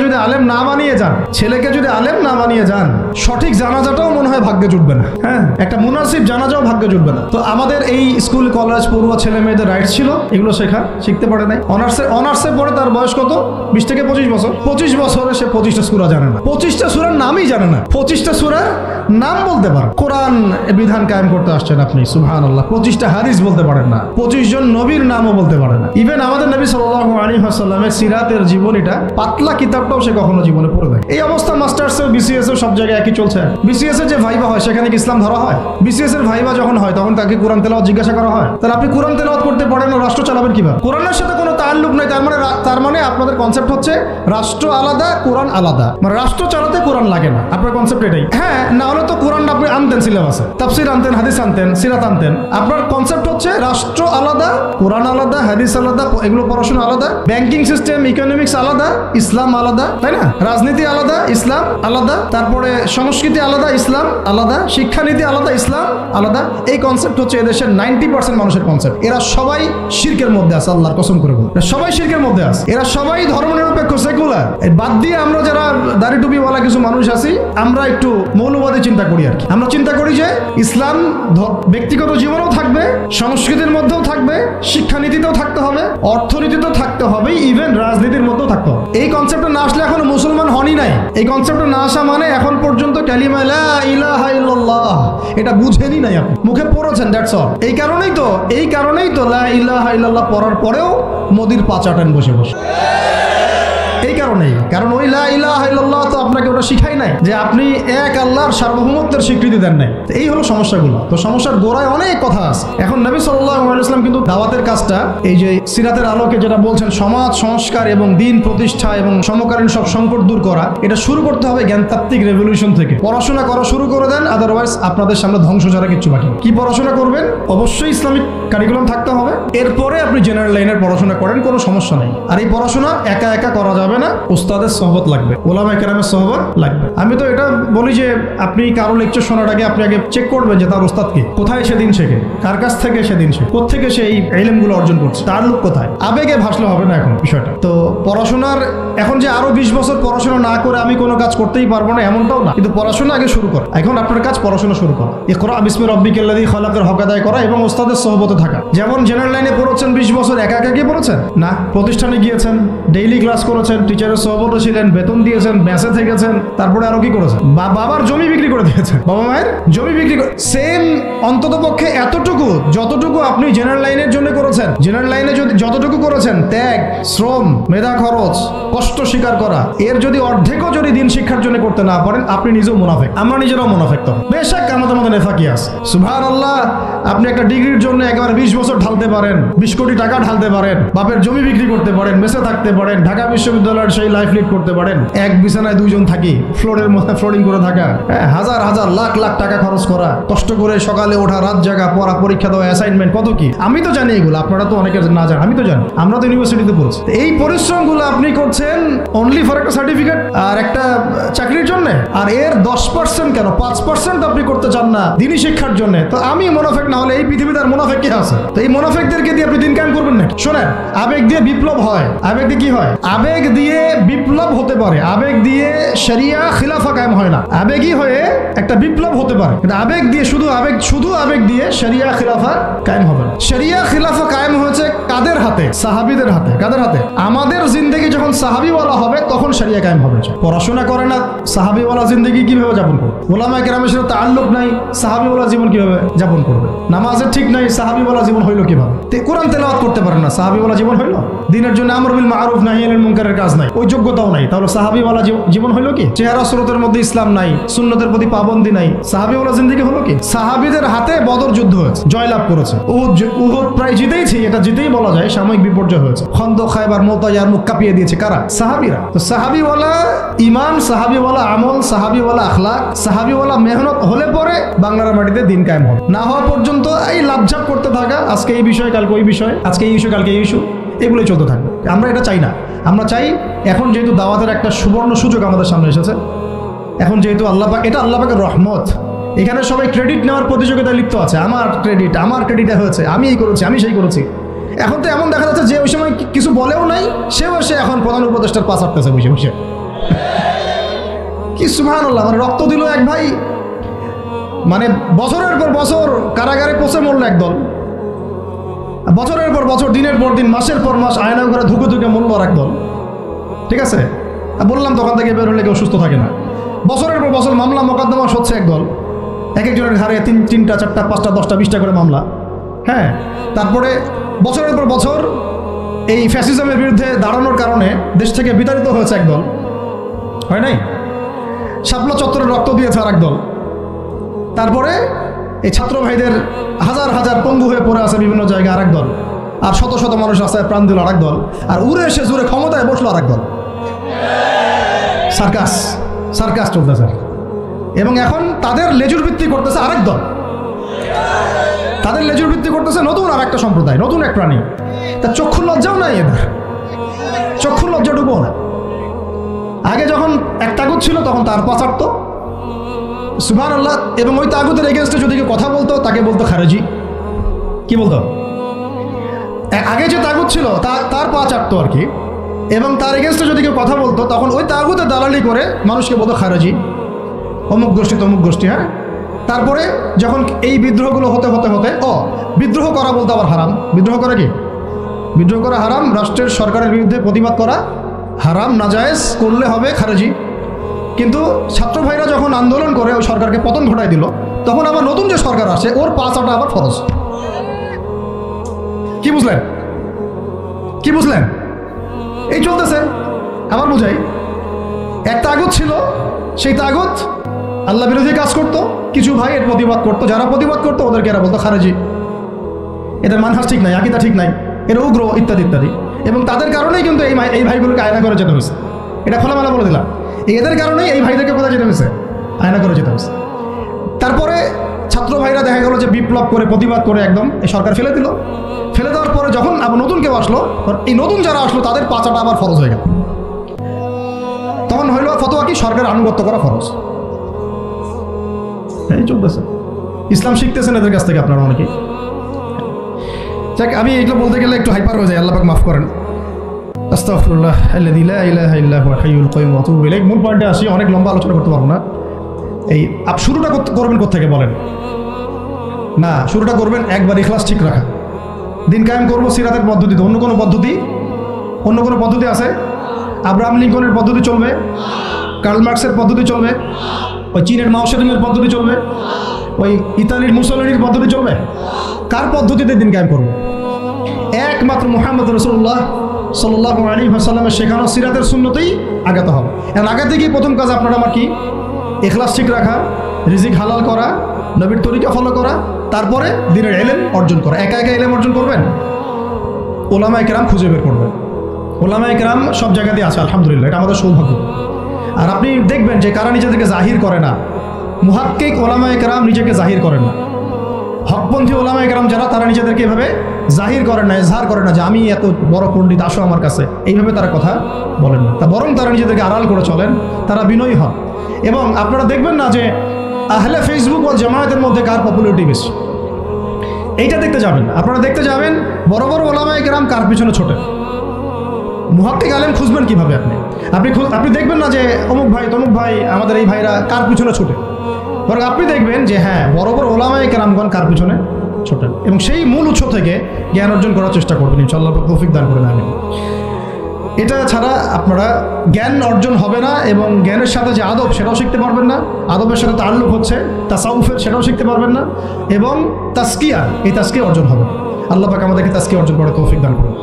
[SPEAKER 1] যদি আলেম না বানিয়ে যান, ছেলেকে যদি আলেম না বানিয়ে যান, সঠিক জানাজাটাও মনে হয় ভাগ্যে জুটবে না। হ্যাঁ, একটা মুনাসিব জানাজাও ভাগ্যে জুটবে না। তো আমাদের এই স্কুল কলেজ পড়ুয়া ছেলে মেয়েদের রাইটস ছিল এগুলো শেখা, শিখতে পারে নাই। অনার্সে পড়ে তার বয়স কত? 20 থেকে 25 বছর। 25 বছরে সে 25টা সূরা জানে না, 25টা সূরার নামই জানে না। 25টা সূরার নাম বলতে পারে। কোরআন বিধান কায়েম করতে আসছেন আপনি, সুবহানাল্লাহ। 25টা হাদিস বলতে পারেন না, 25 জন নবীর নামও বলতে পারে না। ইভেন আমাদের নবী সাল্লাল্লাহু আলাইহি ওয়াসাল্লামের সিরাতের জীবনীটা পাতলা কিতাবটাও সে কখনো জীবনে পড়ে দেয়। এই অবস্থা মাস্টার্সে বিসিএস সব জায়গায় একই চলছে। বিসিএস এর যে ভাইবা হয় সেখানে কি ইসলাম ধরা হয়? বিসিএস এর ভাইবা যখন হয় তখন তাকে কোরআন তেলাওয়াত জিজ্ঞাসা করা হয়। তাহলে আপনি কোরআন তেলাওয়াত করতে পারেন না, রাষ্ট্র চালাবেন কিভাবে? কোরআনের সাথে কোনো তাল্লুক নাই। তার মানে আপনাদের কনসেপ্ট হচ্ছে রাষ্ট্র আলাদা, কোরআন আলাদা। মানে রাষ্ট্র চালাতে কোরআন লাগে না, আপনার কনসেপ্ট এটাই। হ্যাঁ, না হলে তো কোরআন আপনি আনতেন, সিলেবাসে তাফসীর আনতেন, হাদিস আনতেন, সিরাত আনতেন। আপনার কনসেপ্ট হচ্ছে রাষ্ট্র আলাদা, কোরআন আলাদা, হাদিস আলাদা, এগুলো পড়াশোনা আলাদা, ব্যাংকিং সিস্টেম, ইকোনমিক্স আলাদা, ইসলাম আলাদা, তাই না? রাজনীতি আলাদা, ইসলাম আলাদা, তারপরে সংস্কৃতি আলাদা, ইসলাম আলাদা, শিক্ষানীতি আলাদা, ইসলাম আলাদা। এই কনসেপ্ট হচ্ছে এদেশের 90% মানুষের কনসেপ্ট। এরা সবাই শিরকের মধ্যে আছে, আল্লাহর কসম করে বলুন, সবাই শিরকের মধ্যে আছে। এরা সবাই ধর্মনিরপেক্ষ, সেকুলার। বাদ দিয়ে আমরা যারা দাড়ি টুপিওয়ালা কিছু মানুষ আছি, আমরা একটু মৌলবাদী চিন্তা করি আর কি। আমরা চিন্তা করি যে ইসলাম ব্যক্তিগত জীবনেও থাকবে, সংস্কৃতির মধ্যেও থাকবে, শিক্ষানীতিতেও থাকতে হবে, অর্থনীতিতেও থাকতে হবে, ইভেন রাজনীতির মধ্যেও থাকতে হবে। এই কনসেপ্টে না আসলে এখনো মুসলমান হনই নাই। এই কনসেপ্টে না আসা মানে এখন পর্যন্ত কালিমা লা ইলাহা ইল্লাল্লাহ এটা বুঝেনি নাই, আপনি মুখে পড়েছেন, দ্যাটস অল। এই কারণেই তো লা ইলাহা ইল্লাল্লাহ পড়ার পরেও মোদির পা চাটান বসে বসে। এই কারণেই, কারণ ওই লা ইলাহা ইল্লাল্লাহ তো আপনাকে ওটা শিখাই নাই যে আপনি এক আল্লাহর সার্বভৌমত্বের স্বীকৃতি দেন নাই। এই হলো সমস্যাগুলো। তো সমস্যার গোড়ায় অনেক কথা আছে। এখন নবী সাল্লাল্লাহু আলাইহি ওয়াসাল্লাম কিন্তু দাওয়াতের কাজটা এই যে সিরাতের আলোকে যেটা বলছেন সমাজ সংস্কার এবং দিন প্রতিষ্ঠা এবং সমকালীন সব সংকট দূর করা, এটা শুরু করতে হবে জ্ঞানতাত্ত্বিক রেভলিউশন থেকে। পড়াশোনা করা শুরু করে দেন, আদারওয়াইজ আপনাদের সামনে ধ্বংস ছাড়া কিচ্ছু বাকি। কি পড়াশোনা করবেন? অবশ্যই ইসলামিক কারিকুলাম থাকতে হবে। এরপরে আপনি জেনারেল লাইনের পড়াশোনা করেন, কোনো সমস্যা নেই। আর এই পড়াশোনা একা একা করা যাবে না, উস্তাদের সহবত লাগবে, ওলামায়ে কেরামের সহবত লাগবে। আমি তো এটা বলি যে আপনি কারো লেকচার শোনার আগে আপনি আগে চেক করবেন যে তার উস্তাদ কে, কোথায় সেদিন শেখে, কার কাছ থেকে সেদিন শেখে, কোত্থেকে সে এই ইলমগুলো অর্জন করছে, তার লোক কোথায়। আবেগে ভাসলে হবে না এখন বিষয়টা। তো পড়াশোনার এখন যে আরো 20 বছর পড়াশোনা না করে আমি কোনো কাজ করতেই পারবো না এমনটাও না, কিন্তু পড়াশোনা আগে শুরু করা। এখন আপনার কাজ পড়াশোনা শুরু করা, ইকরা বিসমি রাব্বিকাল্লাযী খালাকের হক আদায় করা এবং উস্তাদের সহবতে থাকা। যেমন জেনারেল লাইনে পড়েছেন 20 বছর একা একা গিয়ে পড়েছেন না, প্রতিষ্ঠানে গিয়েছেন, ডেইলি ক্লাস করেছেন, টিচারের সহবতে ছিলেন, বেতন দিয়েছেন, মেসে থেকেছেন, তারপরে আরো কি করেছেন? বাবার জমি বিক্রি করে দিয়েছেন, বাবা মায়ের জমি বিক্রি করে। সেম অন্তত পক্ষে এতটুকু যতটুকু আপনি জেনারেল লাইনের জন্য করেছেন, জেনারেল লাইনে যদি যতটুকু করেছেন, ত্যাগ, শ্রম, মেধা খরচ, কষ্ট স্বীকার করা, এর যদি অর্ধেকও যদি দিন শিক্ষার জন্য করতে না পারেন, আপনি নিজেও মুনাফিক, আমরা নিজেরাও মুনাফিক। তো বেশক আমাদের মধ্যে নেফাকি আছে। সুবহানাল্লাহ, আপনি একটা ডিগ্রির জন্য একেবারে 20 বছর ঢালতে পারেন, 20 কোটি টাকা ঢালতে পারেন, বাপের জমি বিক্রি করতে পারেন, মেসে থাকতে পারেন, ঢাকা বিশ্ববিদ্যালয়ের সেই লাইফ লিড করতে পারেন, এক বিছানায় 2 জন থাকি, ফ্লোরের মধ্যে ফ্লোরিং করে থাকা, হাজার হাজার লাখ লাখ টাকা খরচ করা, কষ্ট করে সকালে ওঠা, রাত জাগা, পড়া, পরীক্ষা দেওয়া, অ্যাসাইনমেন্ট, কত কি। আমি তো জানি এগুলো, আপনারা তো অনেকে না জানেন, আমি তো জানি, আমরা তো ইউনিভার্সিটিতে পড়ছি। এই পরিশ্রমগুলো আপনি করছেন অনলি ফর একটা সার্টিফিকেট আর একটা চাকরির জন্য, আর এর 10% কেন 5% আপনি করতে চান না দিনী শিক্ষার জন্য। তো আমি মুনাফিক না হলে এই পৃথিবীতে আর মুনাফিক কে আছে? তো এই মুনাফিকদেরকে দিয়ে আপনি দিন কায়েম করবেন না। শোনেন, আবেগ দিয়ে বিপ্লব হয়। আবেগ দিয়ে কি হয়? আবেগ দিয়ে বিপ্লব হতে পারে, আবেগ দিয়ে শরিয়া খিলাফা কায়েম হয় না। আবেগই হয়ে একটা বিপ্লব হতে পারে, কিন্তু আবেগ দিয়ে শুধু আবেগ দিয়ে শরিয়া খিলাফা কায়েম হবে না। শরিয়া খিলাফা কায়েম হয়েছে কাদের হাতে? সাহাবীদের হাতে। কাদের হাতে? আমাদের জিন্দেগি যখন সাহাবীওয়ালা হবে তখন শরিয়া কায়েম হবে। পড়াশোনা করে না, সাহাবীওয়ালা জিন্দেগি কিভাবে যাপন করবে? ওলামায়ে কেরামের সাথে তাআল্লুক নাই, সাহাবীওয়ালা জীবন কিভাবে যাপন করবে? নামাজের ঠিক নাই, সাহাবীওয়ালা জীবন হইলো কিভাবে? কোরআন তেলাওয়াত করতে পারেন না, সাহাবীওয়ালা জীবন হইলো? দিনের জন্য আমর বিল মারুফ নাহি আনিল মুনকারের কাজ নাই, ওই যোগ্যতাও নাই, তাহলে সাহাবীওয়ালা জীবন হইলো কি? চেহারা সুরতের মধ্যে ইসলাম নাই, সুন্নতের প্রতি পাবন্দি নাই, সাহাবীওয়ালা জিন্দেগি হলো কি? সাহাবীদের হাতে বদর যুদ্ধ হয়েছে, জয়লাভ করেছে, উহুদ প্রায় জিতেইছে, এটা জিতেই বলা যায়, সাময়িক বিপর্যয় হয়েছে, খন্দক, খায়বার, মুতা, ইয়ারমুক কাঁপিয়ে দিয়েছে। কারা? সাহাবিরা। তো সাহাবিওয়ালা ইমান, সাহাবিওয়ালা আমল, সাহাবিওয়ালা আখলাক, সাহাবিওয়ালা মেহনত হলে পরে বাংলার মাটিতে দিন কায়েম হবে। না হওয়া পর্যন্ত এই লাভঝাপ করতে থাকা, আজকে এই বিষয় কালকে ওই বিষয়, আজকে এই ইস্যু কালকে এই ইস্যু, এগুলোই চলতে থাকবে। আমরা এটা চাই না। আমরা চাই এখন যেহেতু দাওয়াতের একটা সুবর্ণ সুযোগ আমাদের সামনে এসেছে, এখন যেহেতু আল্লাহ পাক, এটা আল্লাহ পাকের রহমত, এখানে সবাই ক্রেডিট নেওয়ার প্রতিযোগিতায় লিপ্ত আছে। আমার ক্রেডিট হয়েছে, আমি এই করেছি, আমি সেই করেছি। এখন তো এমন দেখা যাচ্ছে যে ওই সময় কিছু বলেও নাই, সেও সে এখন প্রধান উপদেষ্টার পাশ আটতেছে বসে বসে। কি সুবহানাল্লাহ! মানে রক্ত দিল এক ভাই, মানে বছরের পর বছর কারাগারে পচে মরল একদল, বছরের পর বছর, দিনের পর দিন, মাসের পর মাস আয়না করে ধুকে ধুকে মরল আর একদল। ঠিক আছে, বললাম তখন থেকে বের হলে কেউ সুস্থ থাকে না। বছরের পর বছর মামলা মোকদ্দমা হচ্ছে একদল, এক একজনের ঘাড়ে 3টা 4টা 5টা 10টা 20টা করে মামলা। হ্যাঁ, তারপরে বছরের পর বছর এই ফ্যাসিজমের বিরুদ্ধে দাঁড়ানোর কারণে দেশ থেকে বিতাড়িত হয়েছে একদল, হয় নাই? শাপলা চত্বরে রক্ত দিয়েছে আর একদল। তারপরে এই ছাত্র ভাইদের হাজার হাজার পঙ্গু হয়ে পড়ে আছে বিভিন্ন জায়গায় আর একদল, আর শত শত মানুষ রাস্তায় প্রাণ দিল আর একদল, আর উড়ে এসে জুড়ে ক্ষমতায় বসলো আর একদল। সার্কাস চলতেছে, এবং এখন তাদের লেজুর ভিত্তি করতেছে আরেক দল, তাদের লেজুর ভিত্তি করতেছে নতুন আর একটা সম্প্রদায়, নতুন এক প্রাণী। তা চক্ষুর লজ্জাও নাই এদের, চক্ষুর লজ্জাটুকু না। আগে যখন এক তাগুত ছিল তখন তার পাচারত, সুবহানাল্লাহ, এবং ওই তাগুতের এগেনস্টে যদি কেউ কথা বলতো তাকে বলতো খারেজি। কি বলতো? আগে যে তাগুত ছিল তার পা চাটতো আর কি, এবং তার এগেনস্টে যদি কেউ কথা বলতো তখন ওই তাগুতের দালালি করে মানুষকে বলতো খারেজি, অমুক গোষ্ঠী তমুক গোষ্ঠী। হ্যাঁ, তারপরে যখন এই বিদ্রোহগুলো হতে হতে হতে বিদ্রোহ করা বলতে আবার হারাম। বিদ্রোহ করা কি? বিদ্রোহ করা হারাম, রাষ্ট্রের সরকারের বিরুদ্ধে প্রতিবাদ করা হারাম, নাজায়েজ, করলে হবে খারেজি। কিন্তু ছাত্র ভাইরা যখন আন্দোলন করে ওই সরকারকে পতন ঘটাই দিল, তখন আবার নতুন যে সরকার আসে ওর পাঁচাটা আবার ফরজ। কি বুঝলেন? কি বুঝলেন? এই চলতেছে। আবার বুঝাই, এক তাগুত ছিল, সেই তাগুত আল্লাহ বিরোধী কাজ করতো, কিছু ভাই এর প্রতিবাদ করতো, যারা প্রতিবাদ করতো ওদেরকে এরা বলতো খারেজি, এদের মানহাজ ঠিক নাই, আকীদা ঠিক নাই, এরা উগ্র, ইত্যাদি ইত্যাদি। এবং তাদের কারণেই কিন্তু এই ভাইগুলোকে আয়না করে যেতে হয়েছে। এটা খোলামেলা বলে দিলাম, এদের কারণেই এই ভাইদেরকে কোথায় যেতে হয়েছে? আয়না করে যেতে হয়েছে। তারপরে ছাত্র ভাইরা দেখা গেল যে বিপ্লব করে প্রতিবাদ করে একদম এই সরকার ফেলে দিল। ফেলে দেওয়ার পরে যখন আবার নতুন কেউ আসলো, এই নতুন যারা আসলো তাদের পাচাটা আবার ফরজ হয়ে গেল। তখন হইল ফতোয়া কি? সরকার আনুগত্য করা ফরজ। এই চলতেছে। ইসলাম শিখতেছেন এদের কাছ থেকে আপনারা অনেকেই। যাক, আমি এগুলো বলতে গেলে একটু হাইপার হয়ে যায়, আল্লাহ পাক মাফ করেন। আস্তাগফিরুল্লাহ আল্লাযী লা ইলাহা ইল্লা হুয়াল হাইয়ুল কাইয়্যুম ওয়া আতুবু ইলাইহি। মূল পয়েন্টে আসি, অনেক লম্বা আলোচনা করতে পারবো না। এই শুরুটা করবেন কোত্থেকে বলেন? না, শুরুটা করবেন একবার ইখলাস ঠিক রাখা। দিন কায়েম করবো সিরাতের পদ্ধতিতে। অন্য কোনো পদ্ধতি আছে? আব্রাহাম লিঙ্কনের পদ্ধতি চলবে? কার্ল মার্কসের পদ্ধতি চলবে? ওই চীনের মাও সেতুংয়ের পদ্ধতি চলবে? ওই ইতালির মুসলিনের পদ্ধতি চলবে? কার পদ্ধতিতে দিন কায়েম করবো? একমাত্র মুহাম্মদ রাসূলুল্লাহ সাল্লাল্লাহু আলাইহি ওয়াসাল্লামের শেখানো সিরাতের সুন্নতেই আগাতে হবে। এখন আগাতে গিয়ে প্রথম কাজ আপনারা আমার কি? ইখলাস ঠিক রাখা, রিজিক হালাল করা, নবীর তরিকা ফলো করা, তারপরে দ্বীনের ইলম অর্জন করা। একা একা ইলম অর্জন করবেন? ওলামায়ে কেরাম খুঁজে বের করবেন। ওলামায়ে কেরাম সব জায়গাতেই আছে, আলহামদুলিল্লাহ, এটা আমাদের সৌভাগ্য। আর আপনি দেখবেন যে কারা নিজেদেরকে জাহির করে না, মুহাক্কিক ওলামায়ে কেরাম নিজেকে জাহির করেন না। হকপন্থী ওলামায়ে কেরাম যারা, তারা নিজেদেরকে এভাবে জাহির করেন না, ইজহার করেন না যে আমি এত বড় পণ্ডিত, আসো আমার কাছে, এইভাবে তারা কথা বলেন না। তা বরং তারা নিজেদেরকে আড়াল করে চলেন, তারা বিনয়ী হন। এবং আপনারা দেখবেন না যে আহলে ফেসবুক ও জামায়াতের মধ্যে কার পপুলারিটি বেশি, এইটা দেখতে যাবেন। আপনারা দেখতে যাবেন বড় বড় ওলামায়ে কেরাম কার পিছনে ছোটেন। মুহাক্কিক আলেম খুঁজবেন কিভাবে? আপনি দেখবেন না যে অমুক ভাই তমুক ভাই, আমাদের এই ভাইরা কার পিছনে ছোটে, বরং আপনি দেখবেন যে হ্যাঁ, বড় বড় ওলামায়ে কেরামগণ কার পিছনে ছোটেন, এবং সেই মূল উৎস থেকে জ্ঞান অর্জন করার চেষ্টা করবেন, ইনশাআল্লাহ তৌফিক দান করেন, আমিন। এটা ছাড়া আপনারা জ্ঞান অর্জন হবে না, এবং জ্ঞানের সাথে যে আদব সেটাও শিখতে পারবেন না। আদবের সাথে তাআল্লুক হচ্ছে তাসাউফের, সেটাও শিখতে পারবেন না। এবং তাসকিয়া, এই তাসকিয়া অর্জন হবে না। আল্লাহ পাক আমাদেরকে তাসকিয়া অর্জন করার তৌফিক দান করুন।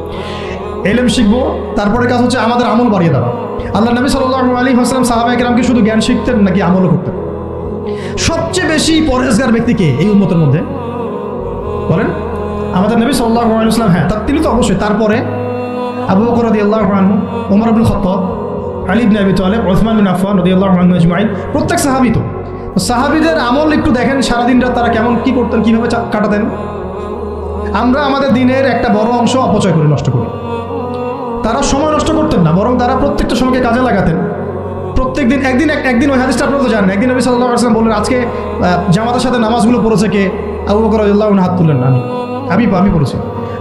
[SPEAKER 1] ইলম শিখবো, তারপরে কাজ হচ্ছে আমাদের আমল বাড়িয়ে দেওয়া। আল্লাহ নবী সাল্লাল্লাহু আলাইহি ওয়াসাল্লাম সাহাবায়ে কেরামকে শুধু জ্ঞান শিখতেন নাকি আমলও করতেন? সবচেয়ে বেশি পরহেজগার ব্যক্তিকে এই উম্মতের মধ্যে বলেন? আমাদের নবী সাল্লাল্লাহু আলাইহি ওয়াসাল্লাম। হ্যাঁ, তিনি তো অবশ্যই। তারপরে আবু বকর রাদিয়াল্লাহু আনহু, ওমর ইবনে খাত্তাব, আলী ইবনে আবি তালেব, উসমান বিন আফফান রাদিয়াল্লাহু আনহু আজমাইন, প্রত্যেক সাহাবী। তো সাহাবীদের আমল একটু দেখেন, সারাদিন রাত তারা কেমন কি করতেন, কিভাবে কাটাতেন। আমরা আমাদের দিনের একটা বড় অংশ অপচয় করে নষ্ট করি। তারা সময় নষ্ট করতেন না, বরং তারা প্রত্যেকটা সময়কে কাজে লাগাতেন। প্রত্যেক দিন একদিন ওই হাদিসটা আপনারা তো জানেন, একদিন নবী সাল্লাল্লাহু আলাইহি ওয়াসাল্লাম বললেন, আজকে জামাতের সাথে নামাজগুলো পড়েছে কে? আবু বকর রাদিয়াল্লাহু আনহু হাত তুললেন, আমি পড়েছি।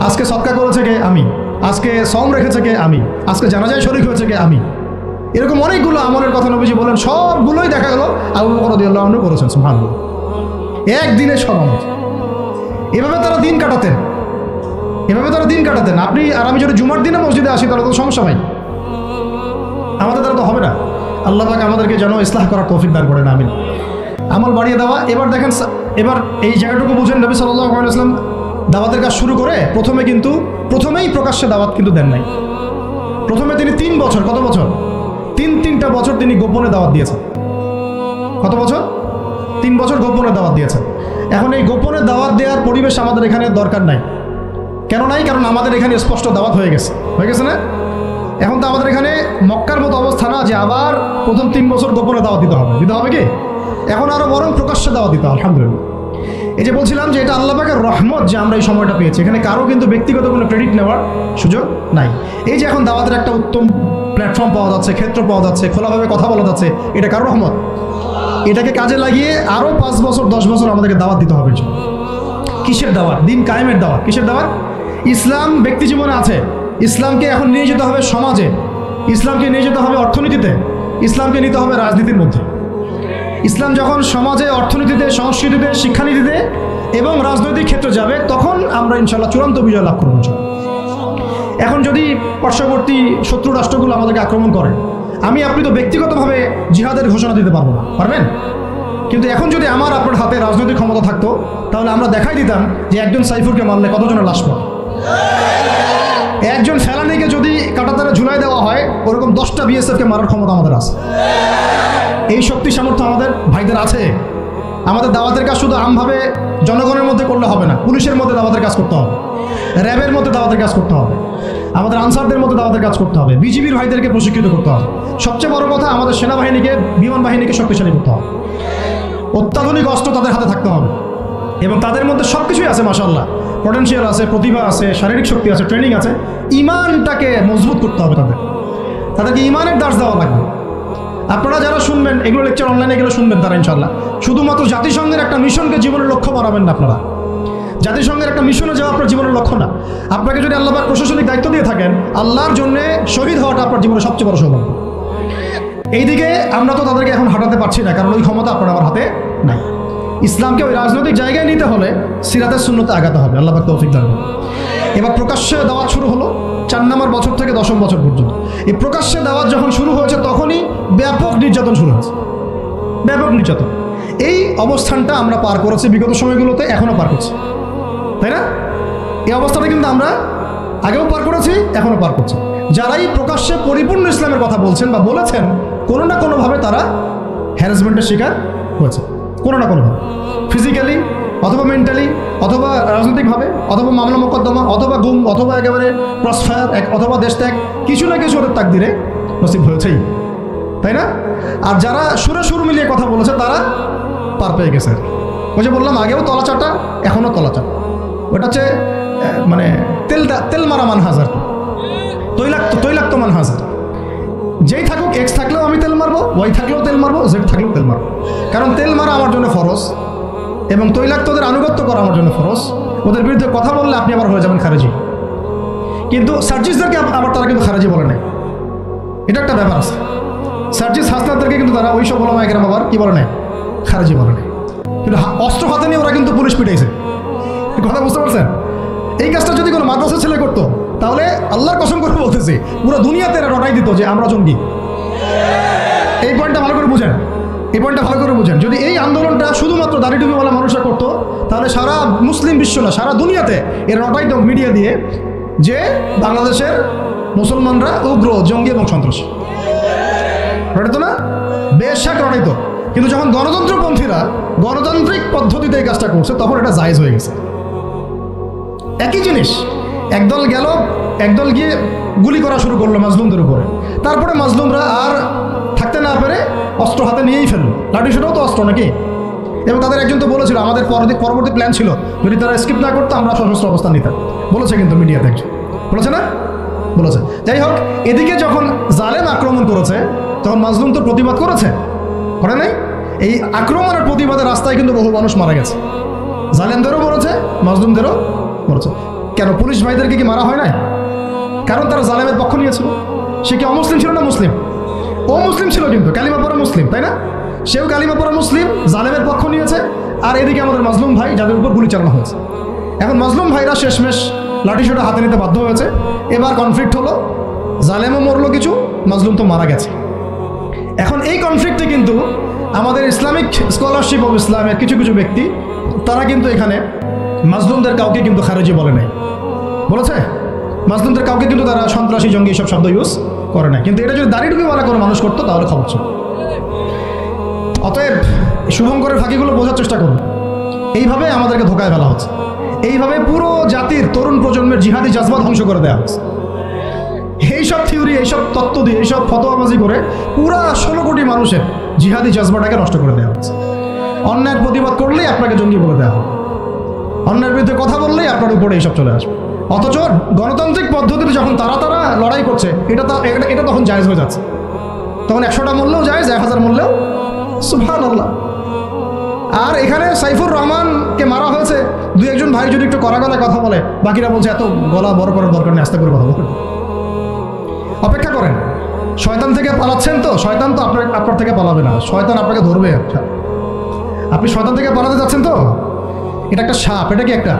[SPEAKER 1] আজকে সদকা করেছে কে? আমি। আজকে সওম রেখেছে কে? আমি। আজকে জানাজায় শরীক হয়েছে কে? আমি। এরকম অনেকগুলো আমলের কথা নবীজি বলেন, সবগুলোই দেখা গেল আবু বকর রাদিয়াল্লাহু আনহু করেছেন। সুবহানাল্লাহ, একদিনে সব আমল। এভাবে তারা দিন কাটাতেন, আপনি আর আমি যদি জুমার দিনে মসজিদে আসি তাহলে তো সমস্যা ভাই, আমাদের দ্বারা তো হবে না। আল্লাহ পাক আমাদেরকে যেন ইসলাহ করার তৌফিক দান করেন, আমিন। আমল বাড়িয়ে দেওয়া। এবার দেখেন, এবার এই জায়গাটুকু বুঝেন, নবী সাল্লাল্লাহু আলাইহি ওয়াসাল্লাম দাওয়াতের কাজ শুরু করে প্রথমেই প্রকাশ্যে দাওয়াত কিন্তু দেন নাই। প্রথমে তিনি 3 বছর, কত বছর? তিনটা বছর তিনি গোপনে দাওয়াত দিয়েছেন। কত বছর? 3 বছর গোপনে দাওয়াত দিয়েছেন। এখন এই গোপনে দাওয়াত দেওয়ার পরিবেশ আমাদের এখানে দরকার নাই। কেন নাই? কারণ আমাদের এখানে স্পষ্ট দাওয়াত হয়ে গেছে না? এখন তো আমাদের এখানে মক্কার মতো অবস্থা না যে আবার প্রথম 3 বছর গোপনে দাওয়াত দিতে হবে কি? এখন আরো বরং প্রকাশ্যে দাওয়াত দিতে হবে। আলহামদুলিল্লাহ। এই যে বলছিলাম যে এটা আল্লাহ পাকের রহমত যে আমরা এই সময়টা পেয়েছি, এখানে কারো কিন্তু ব্যক্তিগত কোনো ক্রেডিট নেওয়ার সুযোগ নাই। এই যে এখন দাওয়াতের একটা উত্তম প্ল্যাটফর্ম পাওয়া যাচ্ছে, ক্ষেত্র পাওয়া যাচ্ছে, খোলাভাবে কথা বলা যাচ্ছে, এটা কারো রহমত। এটাকে কাজে লাগিয়ে আরো 5 বছর 10 বছর আমাদেরকে দাওয়াত দিতে হবে। কিসের দাওয়াত? দিন কায়েমের দাওয়াত। কিসের দাওয়াত? ইসলাম ব্যক্তি জীবনে আছে, ইসলামকে এখন নিয়ে যেতে হবে সমাজে, ইসলামকে নিয়ে যেতে হবে অর্থনীতিতে, ইসলামকে নিতে হবে রাজনীতির মধ্যে। ইসলাম যখন সমাজে, অর্থনীতিতে, সংস্কৃতিতে, শিক্ষানীতিতে এবং রাজনৈতিক ক্ষেত্রে যাবে, তখন আমরা ইনশাআল্লাহ চূড়ান্ত বিজয় লাভ করব। এখন যদি পার্শ্ববর্তী শত্রু রাষ্ট্রগুলো আমাদেরকে আক্রমণ করে, আপনি তো ব্যক্তিগতভাবে জিহাদের ঘোষণা দিতে পারবো না, পারবেন? কিন্তু এখন যদি আপনার হাতে রাজনৈতিক ক্ষমতা থাকতো, তাহলে আমরা দেখাই দিতাম যে একজন সাইফুরকে মারলে কতজনের লাশ পায়। একজন ফেলানিকে যদি কাঁটাতারে ঝুলাই দেওয়া হয়, ওরকম 10টা বিএসএফকে মারার ক্ষমতা আমাদের আছে। এই শক্তি সামর্থ্য আমাদের ভাইদের আছে। আমাদের দাওয়াতের কাজ শুধু আমভাবে জনগণের মধ্যে করলে হবে না, পুলিশের মধ্যে দাওয়াতের কাজ করতে হবে, র্যাবের মধ্যে দাওয়াতের কাজ করতে হবে, আমাদের আনসারদের মধ্যে দাওয়াতের কাজ করতে হবে, বিজিবির ভাইদেরকে প্রশিক্ষিত করতে হবে। সবচেয়ে বড় কথা, আমাদের সেনাবাহিনীকে, বিমান বাহিনীকে শক্তিশালী করতে হবে। অত্যাধুনিক অস্ত্র তাদের হাতে থাকতে হবে এবং তাদের মধ্যে সব কিছুই আছে, মাশাআল্লাহ। পটেনশিয়াল আছে, প্রতিভা আছে, শারীরিক শক্তি আছে, ট্রেনিং আছে। ইমানটাকে মজবুত করতে হবে তাদেরকে ইমানের দাস দেওয়া লাগবে। আপনারা যারা শুনবেন এগুলো লেকচার, অনলাইনে এগুলো শুনবেন, তারা ইনশাআল্লাহ শুধুমাত্র জাতিসংঘের একটা মিশনকে জীবনের লক্ষ্য বানাবেন না। আপনারা জাতিসংঘের একটা মিশনে যাওয়া আপনার জীবনের লক্ষ্য না। আপনাকে যদি আল্লাহ পাক প্রশাসনিক দায়িত্ব দিয়ে থাকেন, আল্লাহর জন্য শহীদ হওয়াটা আপনার জীবনের সবচেয়ে বড় সৌভাগ্য। এইদিকে আমরা তো তাদেরকে এখন হাঁটাতে পারছি না, কারণ ওই ক্ষমতা আপনার আমার হাতে নাই। ইসলামকে ওই রাজনৈতিক জায়গায় নিতে হলে সিরাতের সুন্নতে আগাতে হবে। আল্লাহ পাক তৌফিক দান করুন। এবার প্রকাশ্যে দাওয়াত শুরু হলো 4 নম্বর বছর থেকে 10ম বছর পর্যন্ত। এই প্রকাশ্যে দাওয়াত যখন শুরু হয়েছে, তখনই ব্যাপক নির্যাতন শুরু হয়েছে, ব্যাপক নির্যাতন। এই অবস্থানটা আমরা পার করেছি বিগত সময়গুলোতে, এখনও পার করছি, তাই না? এই অবস্থাটা কিন্তু আমরা আগেও পার করেছি, এখনও পার করছি। যারাই প্রকাশ্যে পরিপূর্ণ ইসলামের কথা বলছেন বা বলেছেন, কোনো না কোনোভাবে তারা হ্যারাসমেন্টের শিকার হয়েছে, কোনো না কোনোভাবে, ফিজিক্যালি অথবা মেন্টালি অথবা রাজনৈতিকভাবে অথবা মামলা মোকদ্দমা অথবা গুম অথবা একেবারে ক্রসফায়ার অথবা দেশ ত্যাগ, কিছু না কিছু ওদের তাকদিরে নসিব হয়েছেই, তাই না? আর যারা সুর মিলিয়ে কথা বলেছে তারা পার পেয়ে গেছে। ওই যে বললাম আগেও তলাচাটা, এখনও তলাচাট। ওটা হচ্ছে মানে তেল মারা মানহাজ, আর কি তৈলাক্ত মানহাজ। যেই থাকুক, এক্স থাকলেও আমি তেল মারবো, ওয়াই থাকলেও তেল মারবো, জেড থাকলেও তেল মারবো। কারণ তেল মারা আমার জন্য ফরজ এবং তৈলাক্তদের আনুগত্য করা আমার জন্য ফরজ। ওদের বিরুদ্ধে কথা বললে আপনি আবার হয়ে যাবেন খারেজি। কিন্তু সার্জিসদেরকে আবার তারা কিন্তু খারেজি বলে নাই, এটা একটা ব্যাপার আছে। সার্জিস হাসনাতদেরকে কিন্তু তারা ওই সব ওলামা একরাম আবার কি বলে নাই, খারেজি বলে নাই। কিন্তু অস্ত্র হাতে নিয়ে ওরা কিন্তু পুলিশ পিটাইছে, কথা বুঝতে পারছেন? এই কাজটা যদি কোনো মাদ্রাসার ছেলে করতো, তাহলে আল্লাহর কসম করে বলতেছি পুরো দুনিয়াতে এরা রটাই দিত যে আমরা জঙ্গি। এই পয়েন্টটা ভালো করে বুঝেন। যদি এই আন্দোলনটা শুধুমাত্র দাড়ি টুপিওয়ালা মানুষরা করতো, তাহলে সারা মুসলিম বিশ্ব না, সারা দুনিয়াতে এর রটাইত মিডিয়া দিয়ে যে বাংলাদেশের মুসলমানরা উগ্র, জঙ্গি এবং সন্ত্রাসী। রটাইতো না? বেশাক রটাইতো। কিন্তু যখন গণতন্ত্রপন্থীরা গণতান্ত্রিক পদ্ধতিতে এই কাজটা করছে, তখন এটা জায়েজ হয়ে গেছে। একই জিনিস একদল গেল, একদল গিয়ে গুলি করা শুরু করলো মাজলুমদের উপরে। তারপরে মাজলুমরা আর থাকতে না পেরে অস্ত্র হাতে নিয়েই ফেললো। লাঠি সেটাও তো অস্ত্র নাকি? এবং তাদের একজন তো বলেছিল আমাদের পরবর্তী প্ল্যান ছিল যদি তারা স্কিপ না করতো আমরা সশস্ত্র অবস্থান নিতাম, বলেছে কিন্তু মিডিয়াতে একজন বলেছে না, বলেছে। যাই হোক, এদিকে যখন জালেম আক্রমণ করেছে তখন মাজলুম তো প্রতিবাদ করেছে, করে নাই? এই আক্রমণের প্রতিবাদের রাস্তায় কিন্তু বহু মানুষ মারা গেছে, জালেমদেরও মরেছে মাজলুমদেরও মরেছে। কেন পুলিশ ভাইদেরকে কি মারা হয় নাই? কারণ তারা জালেমের পক্ষ নিয়েছিল। সে কি অমুসলিম ছিল না মুসলিম? ও মুসলিম ছিল, কিন্তু কালিমা পড়া মুসলিম, তাই না? সেও কালিমা পড়া মুসলিম, জালেমের পক্ষ নিয়েছে। আর এদিকে আমাদের মাজলুম ভাই যাদের উপর গুলি চালানো হয়েছে। এখন মাজলুম ভাইরা শেষমেশ লাঠিসোঁটা হাতে নিতে বাধ্য হয়েছে। এবার কনফ্লিক্ট হলো, জালেমও মরলো কিছু, মাজলুম তো মারা গেছে। এখন এই কনফ্লিক্টে কিন্তু আমাদের ইসলামিক স্কলারশিপ অফ ইসলামের কিছু কিছু ব্যক্তি তারা কিন্তু এখানে মাজলুমদের কাউকে কিন্তু খারেজি বলে নাই, বলেছে? মাজলুমদের কাউকে কিন্তু তারা সন্ত্রাসী, জঙ্গি এসব শব্দ ইউজ করে নাই। কিন্তু এটা যদি দাড়ি টুপিওয়ালা কোনো মানুষ করতো তাহলে খবর ছিল। অতএব শুভঙ্করের ফাঁকিগুলো বোঝার চেষ্টা করুন। এইভাবে আমাদেরকে ধোকায় ফেলা হচ্ছে, এইভাবে পুরো জাতির তরুণ প্রজন্মের জিহাদি জাজবা ধ্বংস করে দেওয়া হচ্ছে। এইসব থিওরি, এইসব তত্ত্ব দিয়ে, এইসব ফতোয়াবাজি করে পুরা 16 কোটি মানুষের জিহাদি জাজবাটাকে নষ্ট করে দেওয়া হচ্ছে। অন্যায়ের প্রতিবাদ করলেই আপনাকে জঙ্গি বলে দেওয়া হবে, অন্যায়ের বিরুদ্ধে কথা বললেই আপনার উপরে এইসব চলে আসবে। অথচ গণতান্ত্রিক পদ্ধতিতে যখন তারা লড়াই করছে এটা তখন জায়েজ হয়ে যাচ্ছে। তখন 100টা মূল্যেও জায়েজ, 1000 মূল্যেও সুবহানাল্লাহ। আর এখানে সাইফুর রহমানকে মারা হয়েছে, 2-1 ভাই যদি একটু কড়া গলায় কথা বলে, বাকিরা বলছে এত গলা বড় করার দরকার নেই, আস্তে করে কথা বলুন। অপেক্ষা করেন, শয়তান থেকে পালাচ্ছেন তো, শয়তান তো আপনার থেকে পালাবে না, শয়তান আপনাকে ধরবে। আপনি শয়তান থেকে পালাতে যাচ্ছেন তো, এটা একটা সাপ, এটা কি একটা,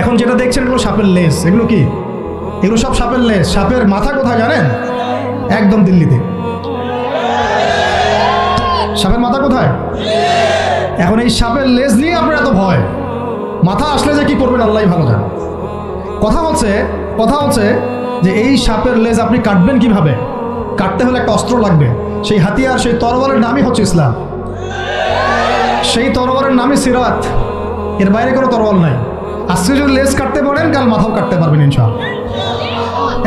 [SPEAKER 1] এখন যেটা দেখছেন এগুলো সাপের লেজ, এগুলো কি? এগুলো সব সাপের লেজ। সাপের মাথা কোথায় জানেন? একদম দিল্লিতে। সাপের মাথা কোথায়? এখন এই সাপের লেজ নিয়ে আপনার এত ভয়, মাথা আসলে যে কি করবেন আল্লাহই ভালো জানে। কথা হচ্ছে যে এই সাপের লেজ আপনি কাটবেন কিভাবে? কাটতে হলে একটা অস্ত্র লাগবে, সেই হাতিয়ার, সেই তরবারের নামই হচ্ছে ইসলাম, সেই তরবারের নামই সিরাত। এর বাইরে কোনো তরবাল নাই। আজকে যদি লেজ কাটতে পারেন কাল মাথাও কাটতে পারবেন ইনশাআল্লাহ।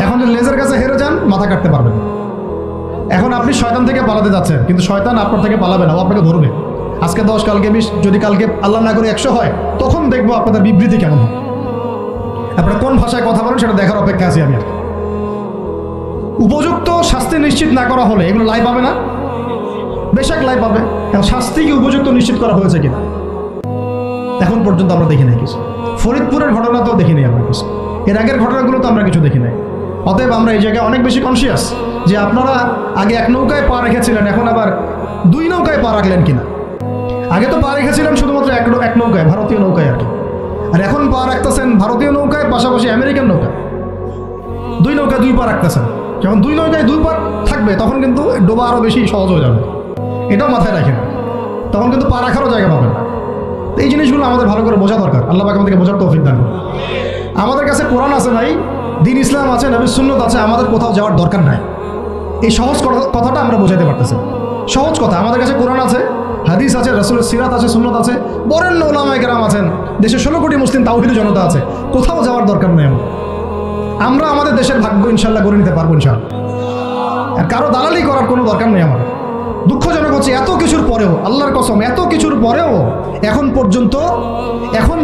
[SPEAKER 1] এখন যদি লেজের কাছে হেরে যান মাথা কাটতে পারবেন। এখন আপনি শয়তান থেকে পালাতে যাচ্ছেন, কিন্তু শয়তান আপনার থেকে পালাবে না, ও আপনাকে ধরবে। আজকে 10, কালকে 20, যদি কালকে আল্লাহ না করে 100 হয়, তখন দেখবো আপনাদের বিবৃতি কেমন হয়। আপনারা কোন ভাষায় কথা বলেন সেটা দেখার অপেক্ষা আছি আমি। উপযুক্ত শাস্তি নিশ্চিত না করা হলে এগুলো লাই পাবে না, বেশক লাই পাবে। শাস্তি কি উপযুক্ত নিশ্চিত করা হয়েছে কিনা এখন পর্যন্ত আমরা দেখি নাই কিছু। ফরিদপুরের ঘটনা তো দেখি নাই আমরা কিছু, এর আগের ঘটনাগুলো তো আমরা কিছু দেখি নাই। অতএব আমরা এই জায়গায় অনেক বেশি কনসিয়াস যে আপনারা আগে 1 নৌকায় পা রেখেছিলেন, এখন আবার 2 নৌকায় পা রাখলেন কিনা। আগে তো পা রেখেছিলেন শুধুমাত্র এক নৌকায়, ভারতীয় নৌকায় আর কি, আর এখন পা রাখতেছেন ভারতীয় নৌকায় পাশাপাশি আমেরিকান নৌকায়। 2 নৌকায় 2 পা রাখতেছেন। যখন 2 নৌকায় 2 পা থাকবে তখন কিন্তু ডোবা আরও বেশি সহজ হয়ে যাবে, এটাও মাথায় রাখেন। তখন কিন্তু পা রাখারও জায়গা পাবেন না। এই জিনিসগুলো আমাদের ভালো করে বোঝা দরকার। আল্লাহ পাক আমাদেরকে বোঝার তৌফিক দান করুন। আমাদের কাছে কোরআন আছে ভাই, দিন ইসলাম আছে, নবীর সুন্নত আছে, আমাদের কোথাও যাওয়ার দরকার নাই। এই সহজ কথাটা আমরা বোঝাতে পারতেছি। সহজ কথা, আমাদের কাছে কোরআন আছে, হাদিস আছে, রাসূলের সিরাত আছে, সুন্নত আছে, বরেণ্য উলামায়ে কেরাম আছেন, দেশে 16 কোটি মুসলিম তাওহীদি জনতা আছে, কোথাও যাওয়ার দরকার নেই। আমরা আমাদের দেশের ভাগ্য ইনশাআল্লাহ গড়ে নিতে পারবো ইনশাআল্লাহ। আর কারো দালালি করার কোনো দরকার নেই আমাদের। দুঃখজনক হচ্ছে এত কিছুর পরেও, আল্লাহর কসম, এত কিছুর পরেও এখন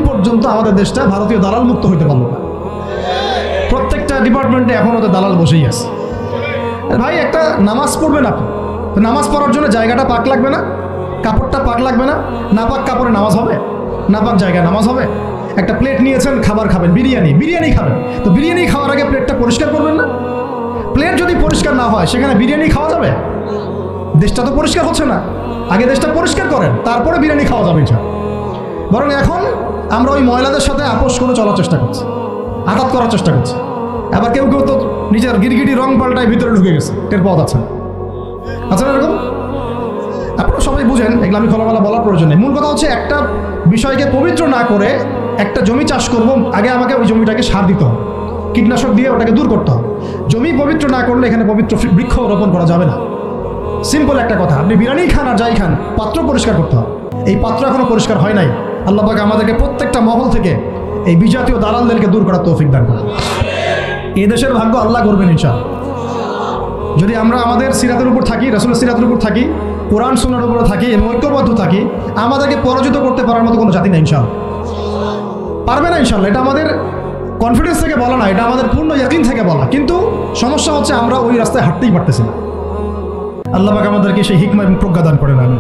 [SPEAKER 1] পর্যন্ত আমাদের দেশটা ভারতীয় দালাল মুক্ত হইতে পারলো না। প্রত্যেকটা ডিপার্টমেন্টে এখন ওদের দালাল বসেই আছে। ভাই একটা নামাজ পড়বেন আপনি, নামাজ পড়ার জন্য জায়গাটা পাক লাগবে না, কাপড়টা পাক লাগবে না, না পাক কাপড়ে নামাজ হবে, না পাক জায়গায় নামাজ হবে। একটা প্লেট নিয়েছেন, খাবার খাবেন, বিরিয়ানি খাবেন, তো বিরিয়ানি খাওয়ার আগে প্লেটটা পরিষ্কার করবেন না? প্লেট যদি পরিষ্কার না হয় সেখানে বিরিয়ানি খাওয়া যাবে? দেশটা তো পরিষ্কার হচ্ছে না, আগে দেশটা পরিষ্কার করেন, তারপরে বিরিয়ানি খাওয়া যাবে ইনশাআল্লাহ। বরং এখন আমরা ওই ময়লাদের সাথে আপোষ করে চলার চেষ্টা করছি, আঘাত করার চেষ্টা করছি। আবার কেউ তো নিজের গিরগিটি রং পাল্টায় ভিতরে ঢুকে গেছে, টের পাওয়া যাচ্ছে না। আচ্ছা এরকম আপনারা সবাই বুঝেন, এগুলো আমি খোলামেলা বলার প্রয়োজন নেই। মূল কথা হচ্ছে একটা বিষয়কে পবিত্র না করে একটা জমি চাষ করব, আগে আমাকে ওই জমিটাকে সার দিতে হবে, কীটনাশক দিয়ে ওটাকে দূর করতে হবে। জমি পবিত্র না করলে এখানে পবিত্র বৃক্ষ রোপণ করা যাবে না। সিম্পল একটা কথা, আপনি বিরিয়ানি খান আর যাই খান, পাত্র পরিষ্কার করতে হবে। এই পাত্র এখনো পরিষ্কার হয় নাই। আল্লাহ পাক আমাদেরকে প্রত্যেকটা মহল থেকে এই বিজাতীয় দালালদেরকে দূর করার তৌফিক দান করুন। এই দেশের ভাগ্য আল্লাহ করবেন ইনশাআল্লাহ। যদি আমরা আমাদের সিরাতের উপর থাকি, রাসূলের সিরাতের উপর থাকি, কোরআন সুন্নাহর উপর থাকি এবং ঐক্যবদ্ধ থাকি, আমাদেরকে পরাজিত করতে পারার মতো কোনো জাতি না ইনশাআল্লাহ, পারবে না ইনশাআল্লাহ। এটা আমাদের কনফিডেন্স থেকে বলা না, এটা আমাদের পূর্ণ ইয়াকিন থেকে বলা। কিন্তু সমস্যা হচ্ছে আমরা ওই রাস্তায় হাঁটতেই পারতেছি না। আল্লাহ পাক আমাদেরকে সেই হিকমা এবং প্রজ্ঞা দান করেন। আমি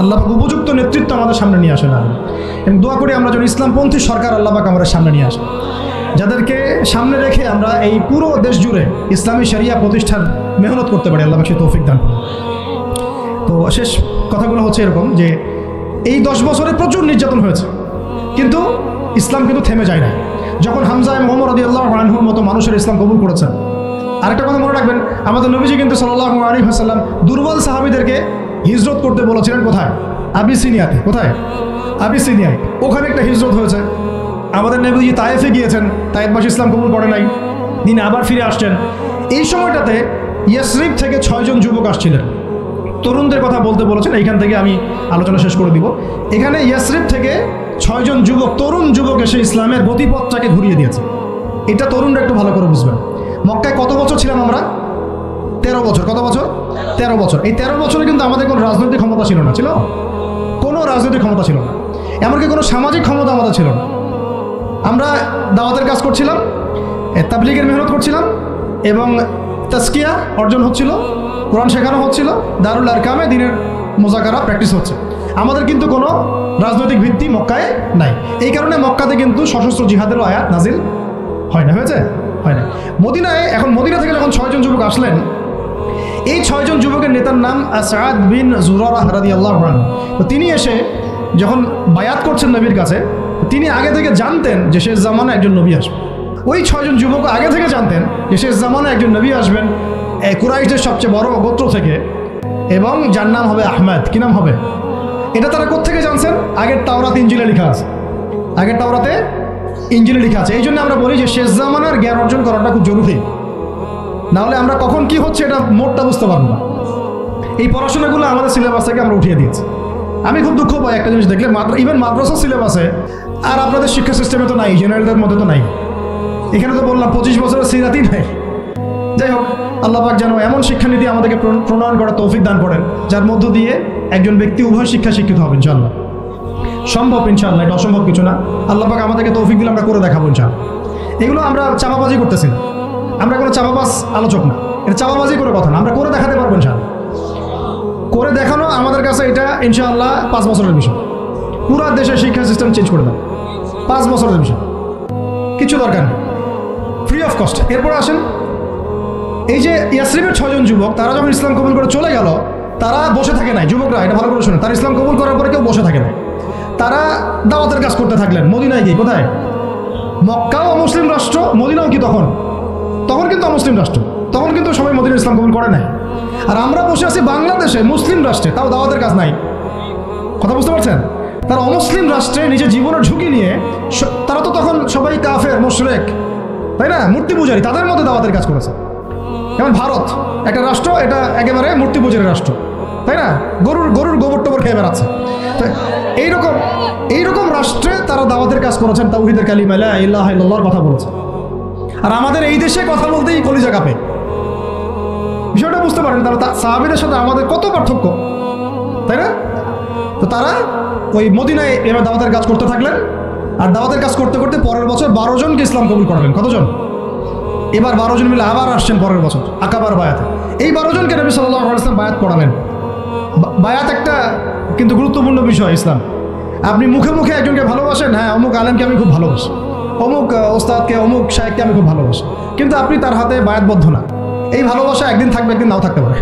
[SPEAKER 1] আল্লাহ পাক উপযুক্ত নেতৃত্ব আমাদের সামনে নিয়ে আসেন। আমি এবং দোয়া করি আমরা যেন ইসলামপন্থী সরকার আল্লাহ পাক আমাদের সামনে নিয়ে আসেন, যাদেরকে সামনে রেখে আমরা এই পুরো দেশ জুড়ে ইসলামী শরিয়া প্রতিষ্ঠার মেহনত করতে পারি। আল্লাহ পাক সেই তৌফিক দান করেন। তো শেষ কথাগুলো হচ্ছে এরকম যে এই 10 বছরে প্রচুর নির্যাতন হয়েছে, কিন্তু ইসলাম কিন্তু থেমে যায় না। যখন হামজা এবং ওমর রাদিয়াল্লাহু আনহুর মতো মানুষের ইসলাম কবুল করেছেন। আরেকটা কথা মনে রাখবেন, আমাদের নবীজি কিন্তু সাল্লাল্লাহু আলাইহি ওয়াসাল্লাম দুর্বল সাহাবীদেরকে হিজরত করতে বলেছিলেন। কোথায়? আবিসিনিয়াতে। কোথায়? আবিসিনিয়ায়। ওখানে একটা হিজরত হয়েছে। আমাদের নবীজি তায়েফে গিয়েছেন, তায়েফবাসী ইসলাম কবুল করে নাই, তিনি আবার ফিরে আসছেন। এই সময়টাতে ইয়াসরিব থেকে 6 জন যুবক আসছিলেন, তরুণদের কথা বলতে বলেছেন। এইখান থেকে আমি আলোচনা শেষ করে দিব। এখানে ইয়াসরিব থেকে 6 জন যুবক, তরুণ যুবক এসে ইসলামের গতিপথটাকে ঘুরিয়ে দিয়েছে। এটা তরুণরা একটু ভালো করে বুঝবেন। মক্কায় কত বছর ছিলাম আমরা? 13 বছর। কত বছর? 13 বছর। এই 13 বছরে কিন্তু আমাদের কোনো রাজনৈতিক ক্ষমতা ছিল না, ছিল কোনো রাজনৈতিক ক্ষমতা ছিল না, এমনকি কোনো সামাজিক ক্ষমতা আমাদের ছিল না। আমরা দাওয়াতের কাজ করছিলাম, তাবলীগের মেহনত করছিলাম এবং তাজকিয়া অর্জন হচ্ছিল, কোরআন শেখানো হচ্ছিল, দারুল আরকামে দিনের মুযাকারা প্র্যাকটিস হচ্ছে। আমাদের কিন্তু কোনো রাজনৈতিক ভিত্তি মক্কায় নাই। এই কারণে মক্কাতে কিন্তু সশস্ত্র জিহাদেরও আয়াত নাজিল হয় না। হয়েছে? হয় না। মদিনায়, এখন মদিনা থেকে যখন 6 জন যুবক আসলেন, এই 6 জন যুবকের নেতার নাম আসাদ বিন জুরারাহ রাদিয়াল্লাহু আনহু। তো তিনি এসে যখন বায়াত করছেন নবীর কাছে, তিনি আগে থেকে জানতেন যে শেষ জামানায় একজন নবী আসবেন। ওই 6 জন যুবক আগে থেকে জানতেন যে শেষ জামানায় একজন নবী আসবেন কুরাইশদের সবচেয়ে বড় গোত্র থেকে, এবং যার নাম হবে আহমেদ। কি নাম হবে? এটা তারা কোত্থেকে জানছেন? আগের তাওরাত ইনজিলে লেখা আছে। আগের তাওরাতে ইনজিলে লেখা আছে। এই জন্য আমরা বলি যে শেষ জামানার জ্ঞান অর্জন করাটা খুব জরুরি, নাহলে আমরা কখন কি হচ্ছে এটা মোটটা বুঝতে পারবো না। এই পড়াশোনাগুলো আমাদের সিলেবাস থেকে আমরা উঠিয়ে দিয়েছি। আমি খুব দুঃখ পাই একটা জিনিস দেখলে, ইভেন মাদ্রাসা সিলেবাসে আর আপনাদের শিক্ষা সিস্টেমে তো নাই, জেনারেলদের মধ্যে তো নাই। এখানে তো বললাম 25 বছরের সিরাতই নাই। যাই হোক, আল্লাহ পাক যেন এমন শিক্ষানীতি আমাদেরকে প্রণয়ন করার তৌফিক দান করেন, যার মধ্য দিয়ে একজন ব্যক্তি উভয় শিক্ষা শিক্ষিত হবে ইনশাআল্লাহ। সম্ভব ইনশাআল্লাহ, এটা অসম্ভব কিছু না। আল্লাহ পাক আমাদেরকে তৌফিক দিলে আমরা করে দেখাবো ইনশাআল্লাহ। এগুলো আমরা চাপাবাজি করতেছি না, আমরা কোনো চাপাবাজ আলোচক না। এটা চাপাবাজি করে কথা না, আমরা করে দেখাতে পারবো ইনশাআল্লাহ। করে দেখানো আমাদের কাছে এটা ইনশাআল্লাহ 5 বছরের বিষয়। পুরা দেশের শিক্ষা সিস্টেম চেঞ্জ করে দেবে 5 বছরের বিষয়, কিছু দরকার নেই, ফ্রি অফ কস্ট। এরপর আসেন, এই যে ইয়াসরিবের 6 জন যুবক, তারা যখন ইসলাম কবুল করে চলে গেল, তারা বসে থাকে নাই। যুবকরা এটা ভালো করে শুনে, তারা ইসলাম কবুল করার পরে কেউ বসে থাকে না, তারা দাওয়াতের কাজ করতে থাকলেন। মদিনায় গিয়ে, কোথায়? মক্কাও মুসলিম রাষ্ট্র, মদিনাও কি তখন? তখন কিন্তু অমুসলিম রাষ্ট্র, তখন কিন্তু সবাই মদিনায় ইসলাম কবুল করে নাই। আর আমরা বসে আছি বাংলাদেশে মুসলিম রাষ্ট্রে, তাও দাওয়াতের কাজ নাই। কথা বুঝতে পারছেন? তারা অমুসলিম রাষ্ট্রে নিজের জীবনের ঝুঁকি নিয়ে, তারা তো তখন সবাই কাফের, মুশরিক, তাই না, মূর্তি পূজারী, তাদের মধ্যে দাওয়াতের কাজ করেছে। যেমন ভারত একটা রাষ্ট্র, এটা একেবারে মূর্তি পূজারী রাষ্ট্র, তাই না, গরুর গোবর টোবর খেয়ে বেড়াচ্ছে। এইরকম রাষ্ট্রে তারা দাওয়াতের কাজ করেছেন, তাওহীদের কালিমা লা ইলাহা ইল্লাল্লাহর কথা বলেছে। আর আমাদের এই দেশে কথা বলতেই কলিজা কাঁপে। বিষয়টা বুঝতে পারেন, তারা সাহাবীদের সাথে আমাদের কত পার্থক্য, তাই না? তো তারা ওই মদিনায় এবার দাওয়াতের কাজ করতে থাকলেন। আর দাওয়াতের কাজ করতে করতে পরের বছর 12 জনকে ইসলাম কবুল করালেন। কতজন? এবার 12 জন মিলে আবার আসছেন পরের বছর আকাবার বায়াতে। এই 12 জনকে নবী সাল্লাল্লাহু আলাইহি ওয়াসাল্লাম বায়াত করালেন। বায়াত একটা কিন্তু গুরুত্বপূর্ণ বিষয় ইসলাম। আপনি মুখে মুখে একজনকে ভালোবাসেন, হ্যাঁ অমুক আলেমকে আমি খুব ভালোবাসি, অমুক ওস্তাদকে, অমুক শায়েখকে আমি খুব ভালোবাসি, কিন্তু আপনি তার হাতে বায়াতবদ্ধ না। এই ভালোবাসা একদিন থাকবে, একদিন নাও থাকতে পারে,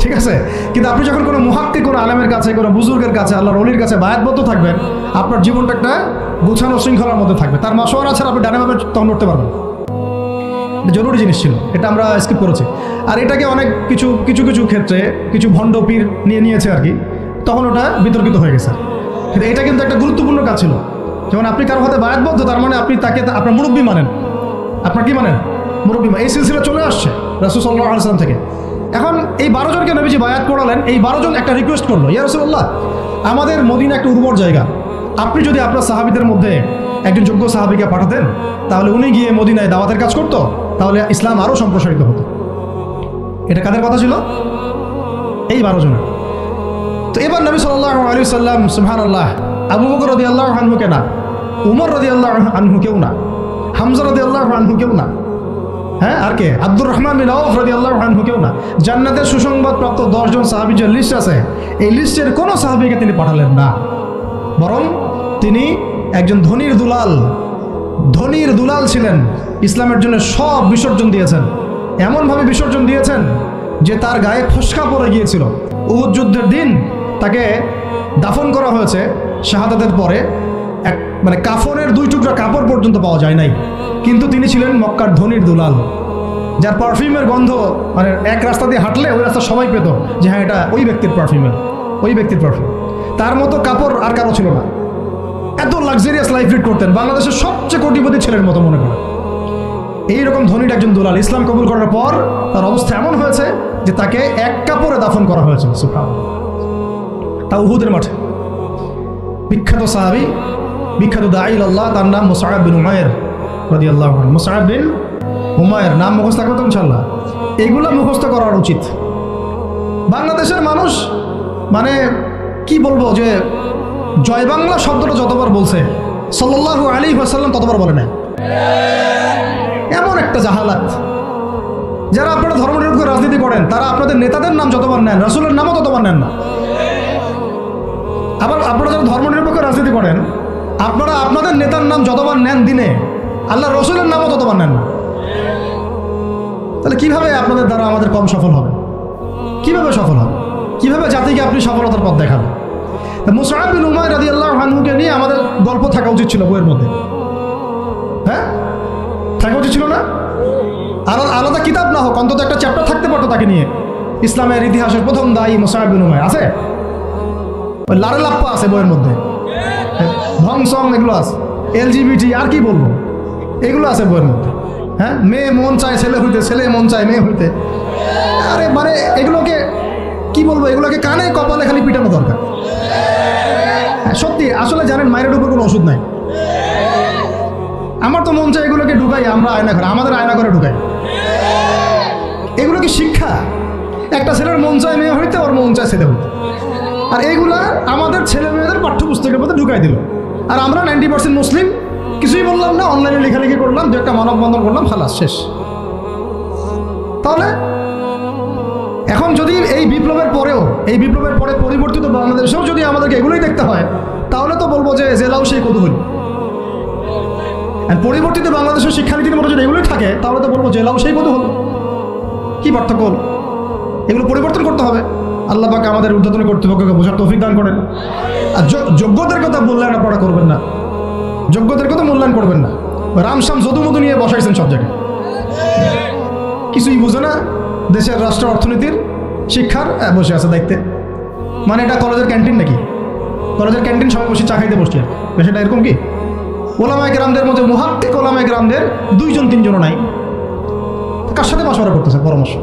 [SPEAKER 1] ঠিক আছে? কিন্তু আপনি যখন কোনো মুহাক্কিক, কোনো আলেমের কাছে, কোনো বুজুর্গের কাছে, আল্লাহর ওলির কাছে বায়াতবদ্ধ থাকবেন, আপনার জীবনটা একটা গুছানো শৃঙ্খলার মধ্যে থাকবে। তার মাশওয়ারা ছাড়া আপনি ডানে বামে তখন উঠতে পারবেন। এটা জরুরি জিনিস ছিল, এটা আমরা স্কিপ করেছি। আর এটাকে অনেক কিছু ক্ষেত্রে কিছু ভণ্ড পীর নিয়েছে আর কি, তখন ওটা বিতর্কিত হয়ে গেছে। কিন্তু এটা কিন্তু একটা গুরুত্বপূর্ণ কাজ ছিল। যেমন আপনি কারো হাতে বায়াতবদ্ধ, তার মানে আপনি তাকে আপনার মুরব্বী মানেন। আপনার কি মানেন? মুরব্বী। এই সিলসিলা চলে আসছে রাসূল সাল্লাল্লাহু আলাইহি ওয়াসাল্লাম থেকে। এখন এই 12 জনকে নবীজি বায়াত করালেন। এই 12 জন একটা রিকোয়েস্ট করলো, ইয়া রাসূলুল্লাহ, আমাদের মদিনা একটা উর্বর জায়গা, আপনি যদি আপনার সাহাবীদের মধ্যে একজন যোগ্য সাহাবীকে পাঠাতেন, তাহলে উনি গিয়ে মদিনায় দাওয়াতের কাজ করতো, তাহলে ইসলাম আরও সম্প্রসারিত হতো। এটা কাদের কথা ছিল? এই 12 জনের। তো এবার নবী সাল্লাল্লাহু আলাইহি ওয়াসাল্লাম সুবহানাল্লাহ আবু বকর রাদিয়াল্লাহু আনহুকে না, উমর রাদিয়াল্লাহু আনহু কেউ না, হামজা রাদিয়াল্লাহু আনহু কেউ না, হ্যাঁ আর কে, আব্দুর রহমান বিন আউফ রাদিয়াল্লাহু আনহু কেউ না, জান্নাতের সুসংবাদ প্রাপ্ত 10 জন সাহাবীর যে লিস্ট আছে এই লিস্টের কোনো সাহাবীকে তিনি পাঠালেন না, বরং তিনি একজন ধনীর দুলাল ছিলেন। ইসলামের জন্য সব বিসর্জন দিয়েছেন, এমনভাবে বিসর্জন দিয়েছেন যে তার গায়ে ফসকা পড়ে গিয়েছিল। উহুদ যুদ্ধের দিন তাকে দাফন করা হয়েছে শাহাদাতের পরে, মানে কাফনের 2 টুকরা কাপড় পর্যন্ত পাওয়া যায় নাই, কিন্তু তিনি ছিলেন মক্কার ধনীর দুলাল, যার পারফিউমের গন্ধ মানে এক রাস্তা দিয়ে হাঁটলে ওই রাস্তা সবাই পেত যে হ্যাঁ এটা ওই ব্যক্তির পারফিউম। তার মতো কাপড় আর কারো ছিল না, এত লাক্সারিয়াস লাইফ লিড করতেন, বাংলাদেশের সবচেয়ে কোটিপতি ছেলের মতো মনে করেন। এইরকম ধনীর একজন দুলাল ইসলাম কবুল করার পর তার অবস্থা এমন হয়েছে যে তাকে এক কাপড়ে দাফন করা হয়েছে, তা উহুদের মাঠে। বিখ্যাত সাহাবী, বিখ্যাত দাঈল আল্লাহ, তার নাম মুসআব বিন উমাইর রাদিয়াল্লাহু আনহু। মুসআব বিন উমাইর নাম মুখস্থ করতে ইনশাআল্লাহ, এগুলো মুখস্থ করা উচিত। বাংলাদেশের মানুষ মানে কি বলবো, যে জয় বাংলা শব্দটা যতবার বলছে সাল্লাল্লাহু আলাইহি ওয়াসাল্লাম ততবার বলে না। এমন একটা জাহালাত। যারা আপনারা ধর্মনিরপেক্ষ রাজনীতি করেন তারা আপনাদের নেতাদের নাম যতবার নেন, রাসূলের নামও ততবার নেন না। আবার আপনারা যারা ধর্মনিরপেক্ষ রাজনীতি করেন আপনারা আপনাদের নেতার নাম যতবার নেন দিনে, আল্লাহ রসুলের নামও ততবার নেন না। তাহলে কিভাবে আপনাদের দ্বারা আমাদের কম সফল হবে? কিভাবে সফল হবে? কিভাবে জাতিকে আপনি সফলতার পথ দেখাবেন? মুসআব বিন উমাইর রাদিয়াল্লাহু আনহুকে নিয়ে আমাদের গল্প থাকা উচিত ছিল বইয়ের মধ্যে, হ্যাঁ থাকা উচিত ছিল না? আলাদা কিতাব না হোক, অন্তত একটা চ্যাপ্টার থাকতে পারতো তাকে নিয়ে। ইসলামের ইতিহাসের প্রথম দায়ী মুসআব বিন উমাইর আছে, ওই লারে লাপ্পা আছে বইয়ের মধ্যে, ভং সং এগুলো আছে, LGBT আর কি বলবো, এগুলো আছে বইয়ের মধ্যে। হ্যাঁ, মেয়ে মন চায় ছেলে হইতে, ছেলে মন চায় মেয়ে হইতে। আরে মানে এগুলোকে কি বলবো, এগুলোকে কানে কপালে খালি পিটানো দরকার। সত্যি আসলে জানেন মায়ের উপর কোনো ওষুধ নাই। আমার তো মন চায় এগুলোকে ঢুকাই আমরা আয়না ঘরে, আমাদের আয়না ঘরে ঢুকাই। এগুলো কি শিক্ষা? একটা ছেলের মন চায় মেয়ে হইতে, ওর মন চায় ছেলে হইতে, আর এইগুলা আমাদের ছেলে মেয়েদের পাঠ্যপুস্তকের মধ্যে ঢুকাই দিল। আর আমরা 90% মুসলিম, কিছুই বললাম না, অনলাইনে লেখালেখি করলাম, দু একটা মানববন্ধন করলাম, খালাস শেষ। তাহলে এখন যদি এই বিপ্লবের পরে পরিবর্তিত বাংলাদেশেও যদি আমাদেরকে এগুলোই দেখতে হয়, তাহলে তো বলবো যে জেলাও সেই কৌতূহল। আর পরিবর্তিত বাংলাদেশের শিক্ষানীতির মধ্যে যদি এগুলোই থাকে, তাহলে তো বলবো জেলাও সেই কৌতূহল। কি পার্থক্য? এগুলো পরিবর্তন করতে হবে। আল্লাহ পাক আমাদের ঊর্ধ্বতন কর্তৃপক্ষকে বোঝার তৌফিক দান করেন। আর যোগ্যদের কথা মূল্যায়ন আপনারা করবেন না, যোগ্যদের কথা মূল্যায়ন করবেন না। রামশ্যাম যদুমধু নিয়ে বসাইছেন সব জায়গায়, কিছুই বুঝে না দেশের রাষ্ট্র অর্থনীতির শিক্ষার, বসে আছে দায়িত্বে। মানে এটা কলেজের ক্যান্টিন নাকি? কলেজের ক্যান্টিন সবাই বসে চা খাইতে বসছে, সেটা এরকম কি? ওলামায়ে কেরামদের মধ্যে মুহাক্কিক ওলামায়ে কেরামদের 2-3জনও নাই। কার সাথে মাশওয়ারা করতেছে? পরামর্শ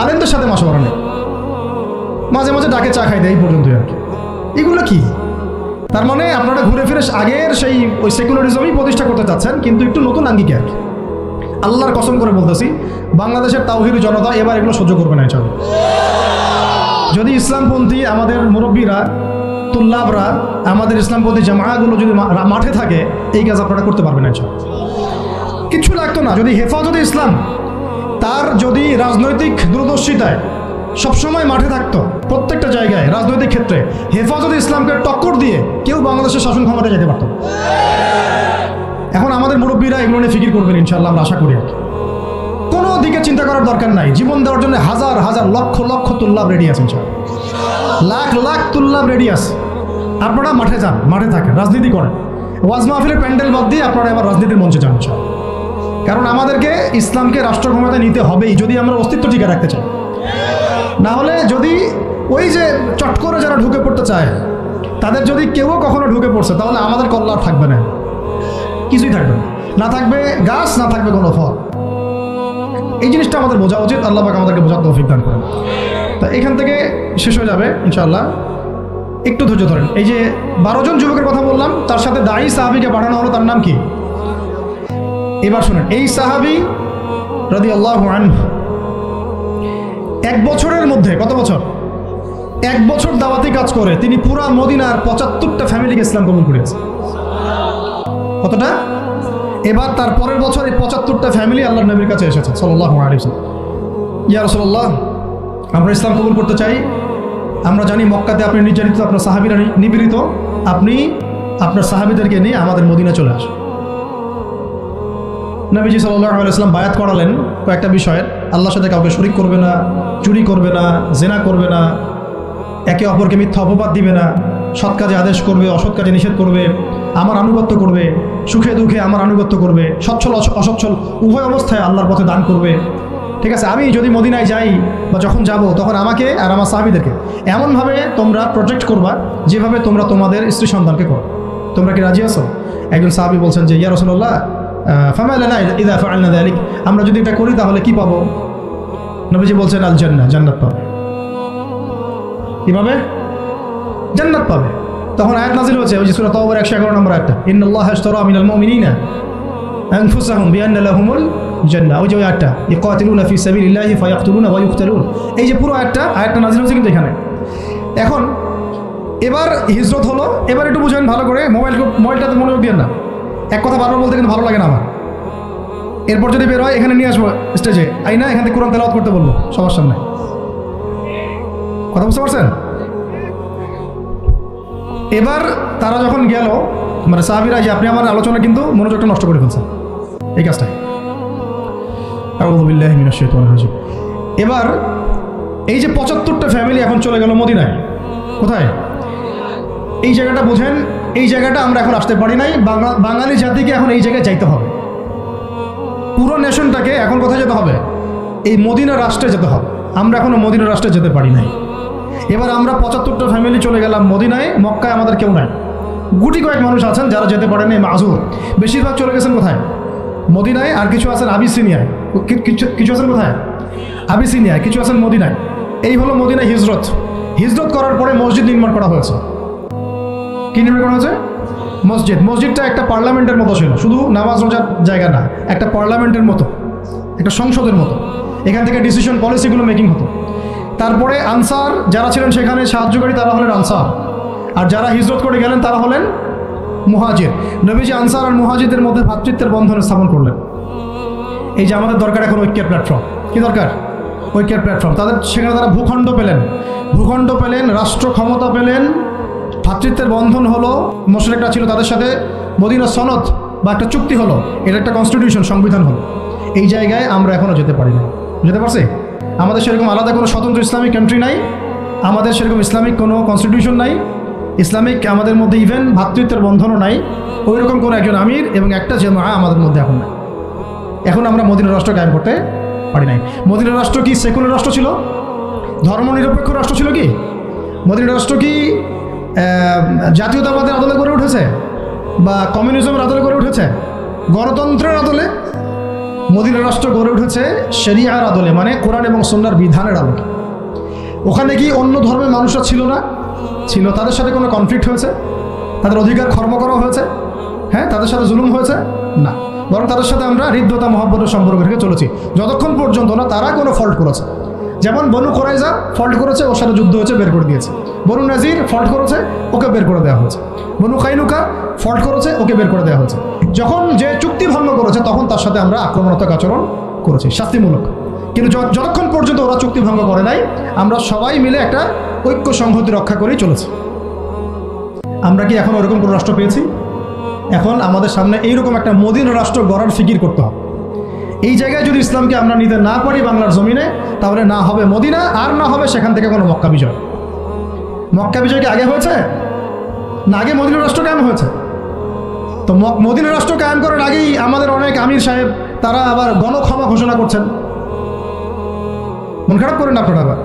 [SPEAKER 1] আলেমদের সাথে মাশওয়ারা নেই, মাঝে মাঝে ডাকে চা খাইতে, এই পর্যন্তই আর কি। এগুলো কি? তার মানে আপনারা ঘুরে ফিরে আগের সেই ওই সেকুলারিজমই প্রতিষ্ঠা করতে চাচ্ছেন, কিন্তু একটু নতুন আঙ্গিকে আর কি। আল্লাহর কসম করে বলতেছি, বাংলাদেশের তাওহীদি জনতা এবার এগুলো সহ্য করবে না। ইনশাআল্লাহ যদি ইসলামপন্থী আমাদের মুরব্বীরা, তুল্লাবরা, আমাদের ইসলামপন্থী জামায়াগুলো যদি মাঠে থাকে, এই কাজ আপনারা করতে পারবেন না। ইনশাআল্লাহ কিচ্ছু লাগতো না যদি হেফাজতে ইসলাম তার যদি রাজনৈতিক দূরদর্শিতায় সবসময় মাঠে থাকতো, প্রত্যেকটা জায়গায় রাজনৈতিক ক্ষেত্রে হেফাজতে ইসলামকে টক্কর দিয়ে কেউ বাংলাদেশের শাসন ক্ষমতায় যেতে পারত। এখন আমাদের মুরব্বীরা এগুলো নিয়ে ফিকির করবেন ইনশাআল্লাহ, আমরা আশা করি। কোনো দিকে চিন্তা করার দরকার নাই। জীবন দেওয়ার জন্য হাজার হাজার লক্ষ লক্ষ তুল্লাব রেডি আছে, লাখ লাখ তুল্লাব রেডি আছে। আপনারা মাঠে যান, মাঠে থাকেন, রাজনীতি করেন। ওয়াজ মাহফিলের প্যান্ডেল বাদ দিয়ে আপনারা এবার রাজনীতির মঞ্চে যান। কারণ আমাদেরকে ইসলামকে রাষ্ট্র ক্ষমতায় নিতে হবেই যদি আমরা অস্তিত্ব টিকে রাখতে চাই। না হলে যদি ওই যে চট করে যারা ঢুকে পড়তে চায় তাদের যদি কেউ কখনো ঢুকে পড়ছে, তাহলে আমাদের কল্যাণ থাকবে না, কিছুই থাকবে না। না থাকবে গাছ, না থাকবে কোনো ফল। এই জিনিসটা আমাদের বোঝা উচিত। আল্লাহ পাক আমাদেরকে বোঝার তৌফিক দান করেন। তা এখান থেকে শেষ হয়ে যাবে ইনশাআল্লাহ। একটু ধৈর্য ধরেন। এই যে 12 জন যুবকের কথা বললাম, তার সাথে দায়ী সাহাবিকে পাঠানো হলো, তার নাম কি? এবার শুনেন, এই সাহাবী রাদিয়াল্লাহু আনহু 1 বছরের মধ্যে, কত বছর? 1 বছর দাওয়াতি কাজ করে তিনি পুরা মদিনার 75টা ফ্যামিলিকে ইসলাম কবুল করেছে। কতটা? এবার তার পরের বছর এই 75টা ফ্যামিলি আল্লাহর নবীর কাছে এসেছে সাল্লাল্লাহু আলাইহি ওয়াসাল্লাম। ইয়া রাসূলুল্লাহ, আমরা ইসলাম কবুল করতে চাই। আমরা জানি মক্কাতে আপনি নির্যাতিত, আপনার সাহাবীরা নিপীড়িত, আপনি আপনার সাহাবীদেরকে নিয়ে আমাদের মদিনা চলে আসুন। নবীজি সাল্লাল্লাহু আলাইহি ওয়াসাল্লাম বায়াত করালেন কয়েকটা বিষয়ের। আল্লাহর সাথে কাউকে শরীক করবে না, চুরি করবে না, জেনা করবে না, একে অপরকে মিথ্যা অপবাদ দিবে না, সৎ কাজে আদেশ করবে, অসৎ কাজে নিষেধ করবে, আমার আনুগত্য করবে, সুখে দুঃখে আমার আনুগত্য করবে, সচ্ছল অসচ্ছল উভয় অবস্থায় আল্লাহর পথে দান করবে। ঠিক আছে, আমি যদি মদিনায় যাই বা যখন যাব তখন আমাকে আর আমার সাহাবীদেরকে এমনভাবে তোমরা প্রোটেক্ট করবা যেভাবে তোমরা তোমাদের স্ত্রী সন্তানকে করো। তোমরা কি রাজি আছো? একজন সাহাবী বলছেন যে ইয়া রাসূলুল্লাহ ফামা লানা ইযা ফাআলনা যালিক, আমরা যদি এটা করি তাহলে কি পাবো? নবীজি বলছেন আল জান্নাহ, জান্নাত পাবে। কিভাবে? জান্নাত পাবে। তখন আয়াত নাযিল হয়েছে, ওই যে সূরা তাওবার 111 নম্বর আয়াতটা, ইন্নাল্লাহা আশতারা মিনাল মুমিনিনা আনফুসাহুম বিআন্না লাহুমুল জান্নাহ। ওই যে ওই আয়াতটা, ইকাতিলুনা ফি সাবিলিল্লাহি ফায়াকতুলুনা ওয়া ইউকতালুন। এই যে পুরো আয়াতটা নাযিল হয়েছে কিন্তু এখানে। এখন এবার হিজরত হলো। এবার একটু বুঝেন ভালো করে, মোবাইলটাতে মনোযোগ দিয়েন না। এক কথা বারবার বলতে কিন্তু ভালো লাগে না আমার। এরপর যদি বের হয় এখানে নিয়ে আসবো স্টেজে, আইনা এখান থেকে কোরআন তেলাওয়াত করতে বলবো সবার সামনে। কথা বুঝতে পারছেন? এবার তারা যখন গেল, মানে সাহাবীরা, যে আপনি আমার আলোচনা কিন্তু মনোযোগটা নষ্ট করে ফেলছেন এই কাজটা। আউযু বিল্লাহি মিনাশ শাইতানির রাজিম। এবার এই যে 75টা ফ্যামিলি এখন চলে গেল মদিনায়। কোথায়? এই জায়গাটা বুঝেন, এই জায়গাটা আমরা এখন আসতে পারি নাই। বাঙালি জাতিকে এখন এই জায়গায় যাইতে হবে। পুরো নেশনটাকে এখন কোথায় যেতে হবে? এই মদিনা রাষ্ট্রে যেতে হবে। আমরা এখনো মদিনা রাষ্ট্রে যেতে পারি নাই। এবার আমরা 75টা ফ্যামিলি চলে গেলাম মদিনায়। মক্কায় আমাদের কেউ নাই, গুটি কয়েক মানুষ আছেন যারা যেতে পারেনি, মাযুর। বেশিরভাগ চলে গেছেন কোথায়? মদিনায়। আর কিছু আছেন আবিসিনিয়ায়, কিছু আছেন কোথায়? আবিসিনিয়ায়, কিছু আছেন মদিনায়। এই হলো মদিনায় হিজরত। হিজরত করার পরে মসজিদ নির্মাণ করা হয়েছে। কি নির্মাণ করা হয়েছে? মসজিদ। মসজিদটা একটা পার্লামেন্টের মতো ছিল, শুধু নামাজ রোজার জায়গা না, একটা পার্লামেন্টের মতো, একটা সংসদের মতো। এখান থেকে ডিসিশন পলিসিগুলো মেকিং হতো। তারপরে আনসার যারা ছিলেন সেখানে সাহায্যকারী, তারা হলেন আনসার। আর যারা হিজরত করে গেলেন তারা হলেন মুহাজির। নবীজি আনসার আর মুহাজিরদের মধ্যে ভ্রাতৃত্বের বন্ধন স্থাপন করলেন। এই যে আমাদের দরকার এখন ঐক্যের প্ল্যাটফর্ম। কি দরকার? ঐক্যের প্ল্যাটফর্ম। সেখানে তারা ভূখণ্ড পেলেন, রাষ্ট্র ক্ষমতা পেলেন, ভ্রাতৃত্বের বন্ধন হলো। মুশরিকরা ছিল, তাদের সাথে মদিনা সনদ বা একটা চুক্তি হলো, এটা একটা কনস্টিটিউশন, সংবিধান হলো। এই জায়গায় আমরা এখনও যেতে পারি না। যেতে পারছি? আমাদের সেরকম আলাদা কোনো স্বতন্ত্র ইসলামিক কান্ট্রি নাই, আমাদের সেরকম ইসলামিক কোনো কনস্টিটিউশন নাই, ইসলামিক আমাদের মধ্যে ইভেন ভ্রাতৃত্বের বন্ধনও নাই। ওই রকম কোনো একজন আমির এবং একটা জামাআ আমাদের মধ্যে এখন নাই। এখন আমরা মদিনা রাষ্ট্র কায়েম করতে পারি নাই। মদিনা রাষ্ট্র কি সেকুলার রাষ্ট্র ছিল? ধর্মনিরপেক্ষ রাষ্ট্র ছিল কি? মদিনা রাষ্ট্র কি জাতীয়তাবাদের আদলে গড়ে উঠেছে বা কমিউনিজমের আদলে গড়ে উঠেছে? গণতন্ত্রের আদলে? মদিনা রাষ্ট্র গড়ে উঠেছে শরিয়ার আদলে, মানে কোরআন এবং সুন্নাহর বিধানের আলোকে। ওখানে কি অন্য ধর্মের মানুষরা ছিল না? ছিল। তাদের সাথে কোনো কনফ্লিক্ট হয়েছে? তাদের অধিকার খর্ব করা হয়েছে? হ্যাঁ, তাদের সাথে জুলুম হয়েছে? না, বরং তাদের সাথে আমরা হৃদ্যতা মহব্বতের সম্পর্ক রেখে চলেছি যতক্ষণ পর্যন্ত না তারা কোনো ফল্ট করেছে। যেমন বনু কুরাইজা ফল্ট করেছে, ওর সাথে যুদ্ধ হয়েছে, বের করে দিয়েছে। বনু নাজির ফল্ট করেছে, ওকে বের করে দেওয়া হয়েছে। বনু কাইনুকা ফল্ট করেছে, ওকে বের করে দেওয়া হয়েছে। যখন যে চুক্তি ভঙ্গ করেছে তখন তার সাথে আমরা আক্রমণাত্মক আচরণ করেছি, শাস্তিমূলক। কিন্তু যতক্ষণ পর্যন্ত ওরা চুক্তি ভঙ্গ করে নাই, আমরা সবাই মিলে একটা ঐক্য সংহতি রক্ষা করেই চলেছি। আমরা কি এখন ওরকম কোনো রাষ্ট্র পেয়েছি? এখন আমাদের সামনে এইরকম একটা মদিনা রাষ্ট্র গড়ার ফিকির করতে হবে। এই জায়গায় যদি ইসলামকে আমরা নিতে না পারি বাংলার জমিনে, তাহলে না হবে মদিনা, আর না হবে সেখান থেকে কোনো মক্কা বিজয়। মক্কা বিজয় কি আগে হয়েছে না আগে মদিনা রাষ্ট্র কায়েম হয়েছে? তো মদিনা রাষ্ট্র কায়েম করার আগেই আমাদের অনেক আমির সাহেব তারা আবার গণক্ষমা ঘোষণা করছেন। মন খারাপ করেন আপনারা আবার?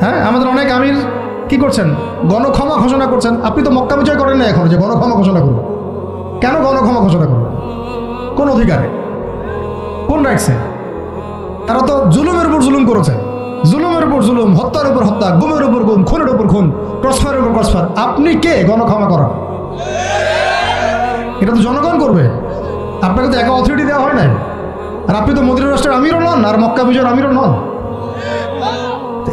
[SPEAKER 1] হ্যাঁ, আমাদের অনেক আমির কি করছেন? গণক্ষমা ঘোষণা করছেন। আপনি তো মক্কা বিজয় করেন না এখন যে গণক্ষমা ঘোষণা করবেন। কেন গণক্ষমা ঘোষণা করবেন? কোন অধিকারে, কোন রাইটসে? তারা তো জুলুমের উপর জুলুম করেছে, জুলুমের উপর উপর জুলুম, হত্যার উপর হত্যা, গুমের উপর গুম, খুনের উপর খুন, ক্রসফায়ারের উপর ক্রসফায়ার। আপনি কে গণক্ষমা করার? এটা তো জনগণ করবে, আপনাকে তো একা অথরিটি দেওয়া হয় নাই। আর আপনি তো মদিনা রাষ্ট্রের আমিরও নন, আর মক্কা বিজয়ের আমিরও নন।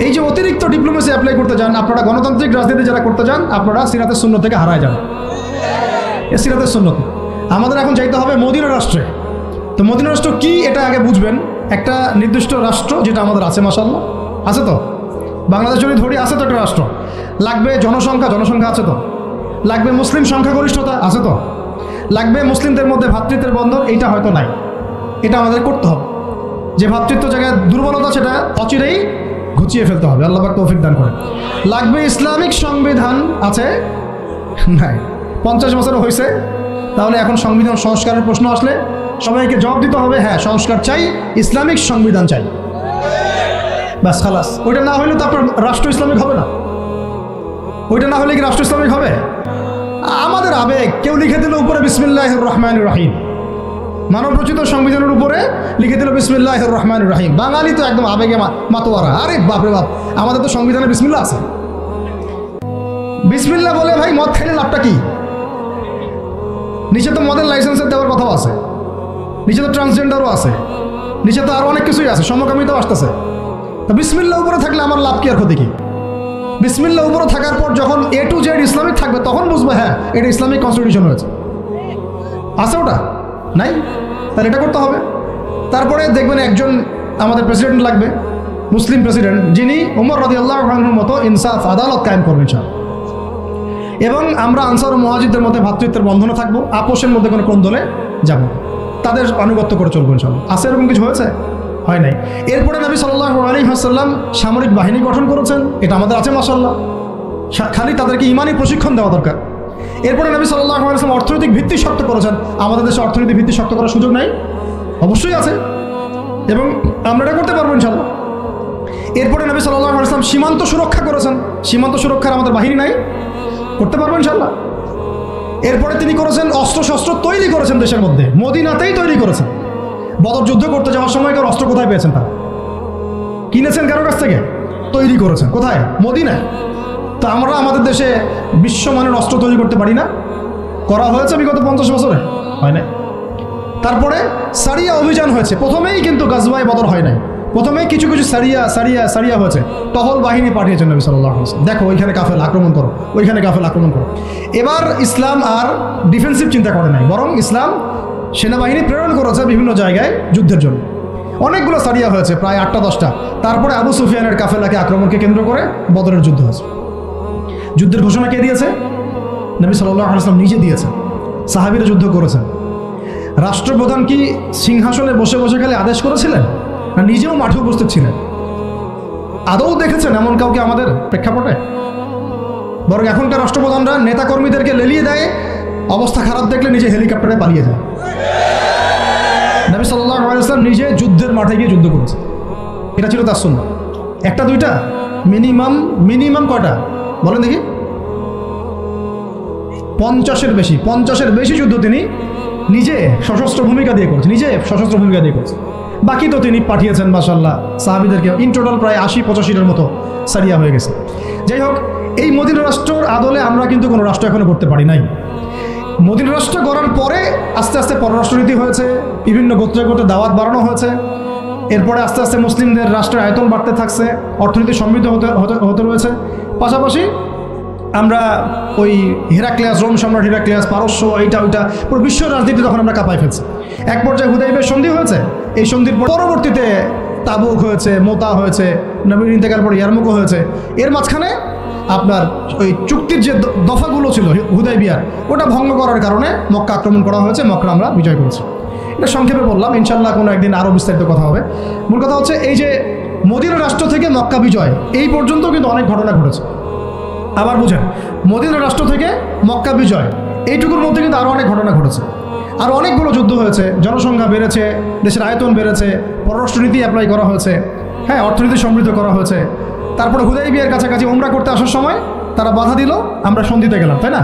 [SPEAKER 1] এই যে অতিরিক্ত ডিপ্লোমেসি অ্যাপ্লাই করতে যান আপনারা, গণতান্ত্রিক রাজনীতি যারা করতে যান, আপনারা সিরাতের সুন্নত থেকে হারায় যান। এ সিরাতের সুন্নত। আমাদের এখন চাইতে হবে মদিনা রাষ্ট্রে। তো মদিনা রাষ্ট্র কি এটা আগে বুঝবেন। একটা নির্দিষ্ট রাষ্ট্র যেটা আমাদের আছে, মাশাআল্লাহ আছে তো, বাংলাদেশ যদি ধরি আছে তো একটা রাষ্ট্র। লাগবে জনসংখ্যা আছে তো, লাগবে মুসলিম সংখ্যাগরিষ্ঠতা আছে তো, লাগবে মুসলিমদের মধ্যে ভ্রাতৃত্বের বন্ধন, এইটা হয়তো নাই। এটা আমাদের করতে হবে। যে ভ্রাতৃত্ব জায়গায় দুর্বলতা সেটা অচিরেই ঘুচিয়ে ফেলতে হবে, আল্লাহ পাক তৌফিক দান করে। লাগবে ইসলামিক সংবিধান আছে, নাই 50 বছর হয়েছে, তাহলে এখন সংবিধান সংস্কারের প্রশ্ন আসলে সবাইকে জবাব দিতে হবে, হ্যাঁ সংস্কার চাই, ইসলামিক সংবিধান চাই, ব্যাস খালাস। ওইটা না হলে তো আপনার রাষ্ট্র ইসলামিক হবে না। ওইটা না হলে কি রাষ্ট্র ইসলামিক হবে? আমাদের আবেগ, কেউ লিখে দিল উপরে বিসমিল্লাহির রহমানির রহিম, মানবরচিত সংবিধানের উপরে লিখে দিল বিসমিল্লাহির রহমানির রহিম। বাঙালি তো একদম আবেগে মাতোয়ারা। আরে বাপরে বাপ, আমাদের তো সংবিধানে বিসমিল্লাহ আছে। বিসমিল্লাহ বলে ভাই মদ খাইলে লাভটা কি? নিচে তো মদের লাইসেন্সের দেওয়ার কথাও আছে, নিচে তো ট্রান্সজেন্ডারও আছে, নিচে তো আরো অনেক কিছুই আছে, সমকামিতাও আসতেছে। তো বিসমিল্লাহ উপরে থাকলে আমার লাভ কি আর ক্ষতি কি? বিসমিল্লাহ উপরে থাকার পর যখন A to Z ইসলামিক থাকবে তখন বুঝবো হ্যাঁ এটা ইসলামিক কনস্টিটিউশন হয়েছে। আছে ওটা নাই, তাহলে এটা করতে হবে। তারপরে দেখবেন একজন আমাদের প্রেসিডেন্ট লাগবে, মুসলিম প্রেসিডেন্ট, যিনি ওমর রাদিয়াল্লাহু আনহুর মতো ইনসাফ আদালত কায়েম করবেন এবং আমরা আনসার ও মুহাজিরদের মধ্যে ভ্রাতৃত্বের বন্ধনে থাকবো, আপোষের মধ্যে কোনো কোন্দলে যাব, তাদের আনুগত্য করে চলবো ইনশাআল্লাহ। আছে এরকম কিছু হয়েছে? হয় নাই। এরপরে নবী সাল্লাল্লাহু আলাইহি ওয়াসাল্লাম সামরিক বাহিনী গঠন করেছেন, এটা আমাদের আছে মাশাআল্লাহ, খালি তাদেরকে ইমানি প্রশিক্ষণ দেওয়া দরকার। এরপরে নবী সাল্লাল্লাহু আলাইহি ওয়াসাল্লাম অর্থনৈতিক ভিত্তি শক্ত করেছেন, আমাদের দেশে অর্থনৈতিক ভিত্তি শক্ত করার সুযোগ নাই? অবশ্যই আছে, এবং আমরা এটা করতে পারবো ইনশাআল্লাহ। এরপরে নবী সাল্লাল্লাহু আলাইহি ওয়াসাল্লাম সীমান্ত সুরক্ষা করেছেন, সীমান্ত সুরক্ষার আমাদের বাহিনী নাই? করতে পারবো ইনশাআল্লাহ। এরপরে তিনি করেছেন অস্ত্রশস্ত্র তৈরি করেছেন, দেশের মধ্যে মদিনাতেই তৈরি করেছেন। বদর যুদ্ধ করতে যাওয়ার সময় কার অস্ত্র কোথায় পেয়েছেন? তারা কিনেছেন কারো কাছ থেকে? তৈরি করেছেন কোথায়? মদিনায়। তো আমরা আমাদের দেশে বিশ্বমানের অস্ত্র তৈরি করতে পারি না? করা হয়েছে বিগত 50 বছরে? হয় নাই। তারপরে সারিয়া অভিযান হয়েছে, প্রথমেই কিন্তু গাজওয়ায়ে বদর হয় নাই, প্রথমেই কিছু কিছু সারিয়া হয়েছে, টহল বাহিনী পাঠিয়েছেন নবী সাল্লাল্লাহু আলাইহি ওয়াসাল্লাম, দেখো ওইখানে কাফেলা আক্রমণ করো, ওইখানে কাফেলা আক্রমণ করো। এবার ইসলাম আর ডিফেন্সিভ চিন্তা করে নাই, বরং ইসলাম সেনাবাহিনী প্রেরণ করেছে বিভিন্ন জায়গায় যুদ্ধের জন্য। অনেকগুলো সারিয়া হয়েছে, প্রায় 8টা-10টা। তারপরে আবু সুফিয়ানের কাফেলাকে আক্রমণকে কেন্দ্র করে বদরের যুদ্ধ হয়েছে। যুদ্ধের ঘোষণা কে দিয়েছে? নবী সাল্লাল্লাহু আলাইহি ওয়াসাল্লাম নিজে দিয়েছেন। সাহাবীরা যুদ্ধ করেছেন। রাষ্ট্রপ্রধান কি সিংহাসনে বসে বসে খালি আদেশ করেছিলেন, না নিজেও মাঠে উপস্থিত ছিলেন? আদৌ দেখেছেন এমন কাউকে আমাদের প্রেক্ষাপটে? বরং এখনকার রাষ্ট্রপ্রধানরা নেতাকর্মীদেরকে লেলিয়ে দেয়, অবস্থা খারাপ দেখলে নিজে হেলিকপ্টারে পালিয়ে যায়। নবী সাল্লাল্লাহু আলাইহি ওয়াসাল্লাম নিজে যুদ্ধের মাঠে গিয়ে যুদ্ধ করেছে, এটা ছিল তার সুন্নাহ। একটা দুইটা, মিনিমাম কয়টা বলেন দেখি? 50-এর বেশি যুদ্ধ তিনি নিজে সশস্ত্র ভূমিকা দিয়ে করেছে, বাকি তো তিনি পাঠিয়েছেন মাশাআল্লাহ সাহাবীদেরকে। ইন টোটাল প্রায় 80-85-এর মতো সারিয়া হয়ে গেছে। যাই হোক, এই মদিনা রাষ্ট্রের আদলে আমরা কিন্তু কোনো রাষ্ট্র এখনো করতে পারি নাই। মদিনা রাষ্ট্র গড়ার পরে আস্তে আস্তে পররাষ্ট্রনীতি হয়েছে, বিভিন্ন গোত্রে গোত্রে দাওয়াত বাড়ানো হয়েছে। এরপরে আস্তে আস্তে মুসলিমদের রাষ্ট্রের আয়তন বাড়তে থাকছে, অর্থনীতি সমৃদ্ধ হতে রয়েছে। পাশাপাশি আমরা ওই হেরাক্লিয়াস, রোম সম্রাট হেরাক্লিয়াস, পারস্য, এইটা ওইটা পুরো বিশ্ব রাজনীতি তখন আমরা কাঁপাই ফেলছি। এক পর্যায়ে হুদাইবিয়ার সন্ধি হয়েছে, এই সন্ধির পরবর্তীতে তাবুক হয়েছে, মোতা হয়েছে, নবীর ইন্তেকাল পরে ইয়ারমুকও হয়েছে। এর মাঝখানে আপনার ওই চুক্তির যে দফাগুলো ছিল হুদাইবিয়ার, ওটা ভঙ্গ করার কারণে মক্কা আক্রমণ করা হয়েছে, মক্কা আমরা বিজয় করেছি। এটা সংক্ষেপে বললাম, ইনশাল্লাহ কোনো একদিন আরও বিস্তারিত কথা হবে। মূল কথা হচ্ছে এই যে মদিনা রাষ্ট্র থেকে মক্কা বিজয় এই পর্যন্ত কিন্তু অনেক ঘটনা ঘটেছে। আবার বুঝেন, মদিনা রাষ্ট্র থেকে মক্কা বিজয় এইটুকুর মধ্যে কিন্তু আরও অনেক ঘটনা ঘটেছে, আরও অনেকগুলো যুদ্ধ হয়েছে, জনসংখ্যা বেড়েছে, দেশের আয়তন বেড়েছে, পররাষ্ট্রনীতি অ্যাপ্লাই করা হয়েছে, হ্যাঁ অর্থনীতি সমৃদ্ধ করা হয়েছে। তারপরে হুদাইবিয়ার কাছাকাছি ওমরা করতে আসার সময় তারা বাধা দিল, আমরা সন্ধিতে গেলাম, তাই না?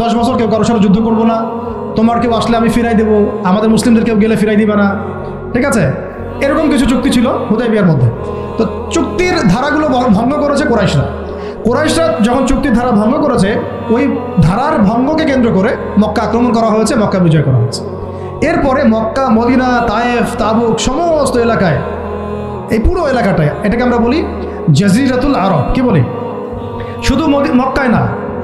[SPEAKER 1] 10 বছর কেউ কারোর সাথে যুদ্ধ করবো না, তোমার কেউ আসলে আমি ফিরাই দেবো, আমাদের মুসলিমদের কেউ গেলে ফিরাই দিবে না, ঠিক আছে? এরকম কিছু চুক্তি ছিল হুদাইবিয়ার মধ্যে। তো চুক্তির ধারাগুলো ভঙ্গ করেছে কোরাইশরা। কোরাইশরা যখন চুক্তির ধারা ভঙ্গ করেছে, ওই ধারার ভঙ্গকে কেন্দ্র করে মক্কা আক্রমণ করা হয়েছে, মক্কা বিজয় করা হয়েছে। এরপরে মক্কা, মদিনা, তায়েফ, তাবুক সমস্ত এলাকায়, এই পুরো এলাকাটায়, এটাকে আমরা বলি জাজিরাতুল আরব। কি বলি? শুধু মক্কায় না,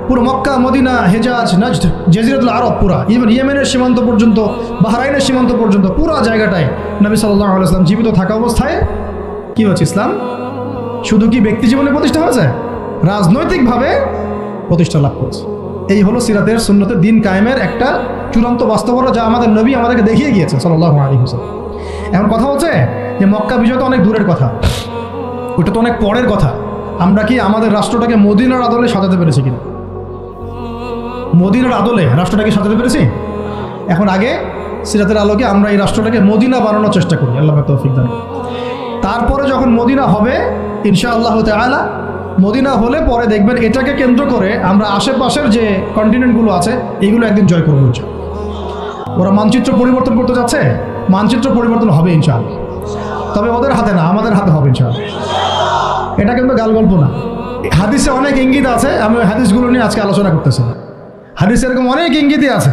[SPEAKER 1] পুরো মক্কা, মদিনা, হেজাজ, নাজদ, জাজিরাতুল আরব পুরা, ইভেন ইয়েমেনের সীমান্ত পর্যন্ত, বাহরাইনের সীমান্ত পর্যন্ত পুরো জায়গাটায় নবী সাল্লাল্লাহু আলাইহি ওয়াসাল্লাম জীবিত থাকা অবস্থায় কি হচ্ছে? ইসলাম শুধু কি ব্যক্তি জীবনে প্রতিষ্ঠা হয়েছে, রাজনৈতিকভাবে প্রতিষ্ঠা লাভ করেছে। এই হলো সিরাতের সুন্নতের দিন কায়েমের একটা চূড়ান্ত বাস্তবতা, যা আমাদের নবী আমাদেরকে দেখিয়ে গিয়েছেন সাল্লাল্লাহু আলাইহি ওয়াসাল্লাম। এখন কথা হচ্ছে যে মক্কা বিজয় তো অনেক দূরের কথা, ওটা তো অনেক পরের কথা। আমরা কি আমাদের রাষ্ট্রটাকে মদিনার আদলে সাজাতে পেরেছি কিনা? মদিনার আদলে রাষ্ট্রটাকে সাজাতে পেরেছি? এখন আগে সিরাতের আলোকে আমরা এই রাষ্ট্রটাকে মদিনা বানানোর চেষ্টা করি, আল্লাহ পাক তৌফিক দান। তারপরে যখন মদিনা হবে ইনশাআল্লাহ তাআলা, মদিনা হলে পরে দেখবেন এটাকে কেন্দ্র করে আমরা আশেপাশের যে কন্টিনেন্টগুলো আছে এগুলো একদিন জয় করবো ইনশাআল্লাহ। ওরা মানচিত্র পরিবর্তন করতে যাচ্ছে, মানচিত্র পরিবর্তন হবে ইনশাআল্লাহ, তবে ওদের হাতে না, আমাদের হাতে হবে ইনশাআল্লাহ। এটা কিন্তু গাল গল্প না, হাদিসে অনেক ইঙ্গিত আছে, আমি ওই হাদিসগুলো নিয়ে আজকে আলোচনা করতেছি। হাদিসে এরকম অনেক ইঙ্গিতই আছে।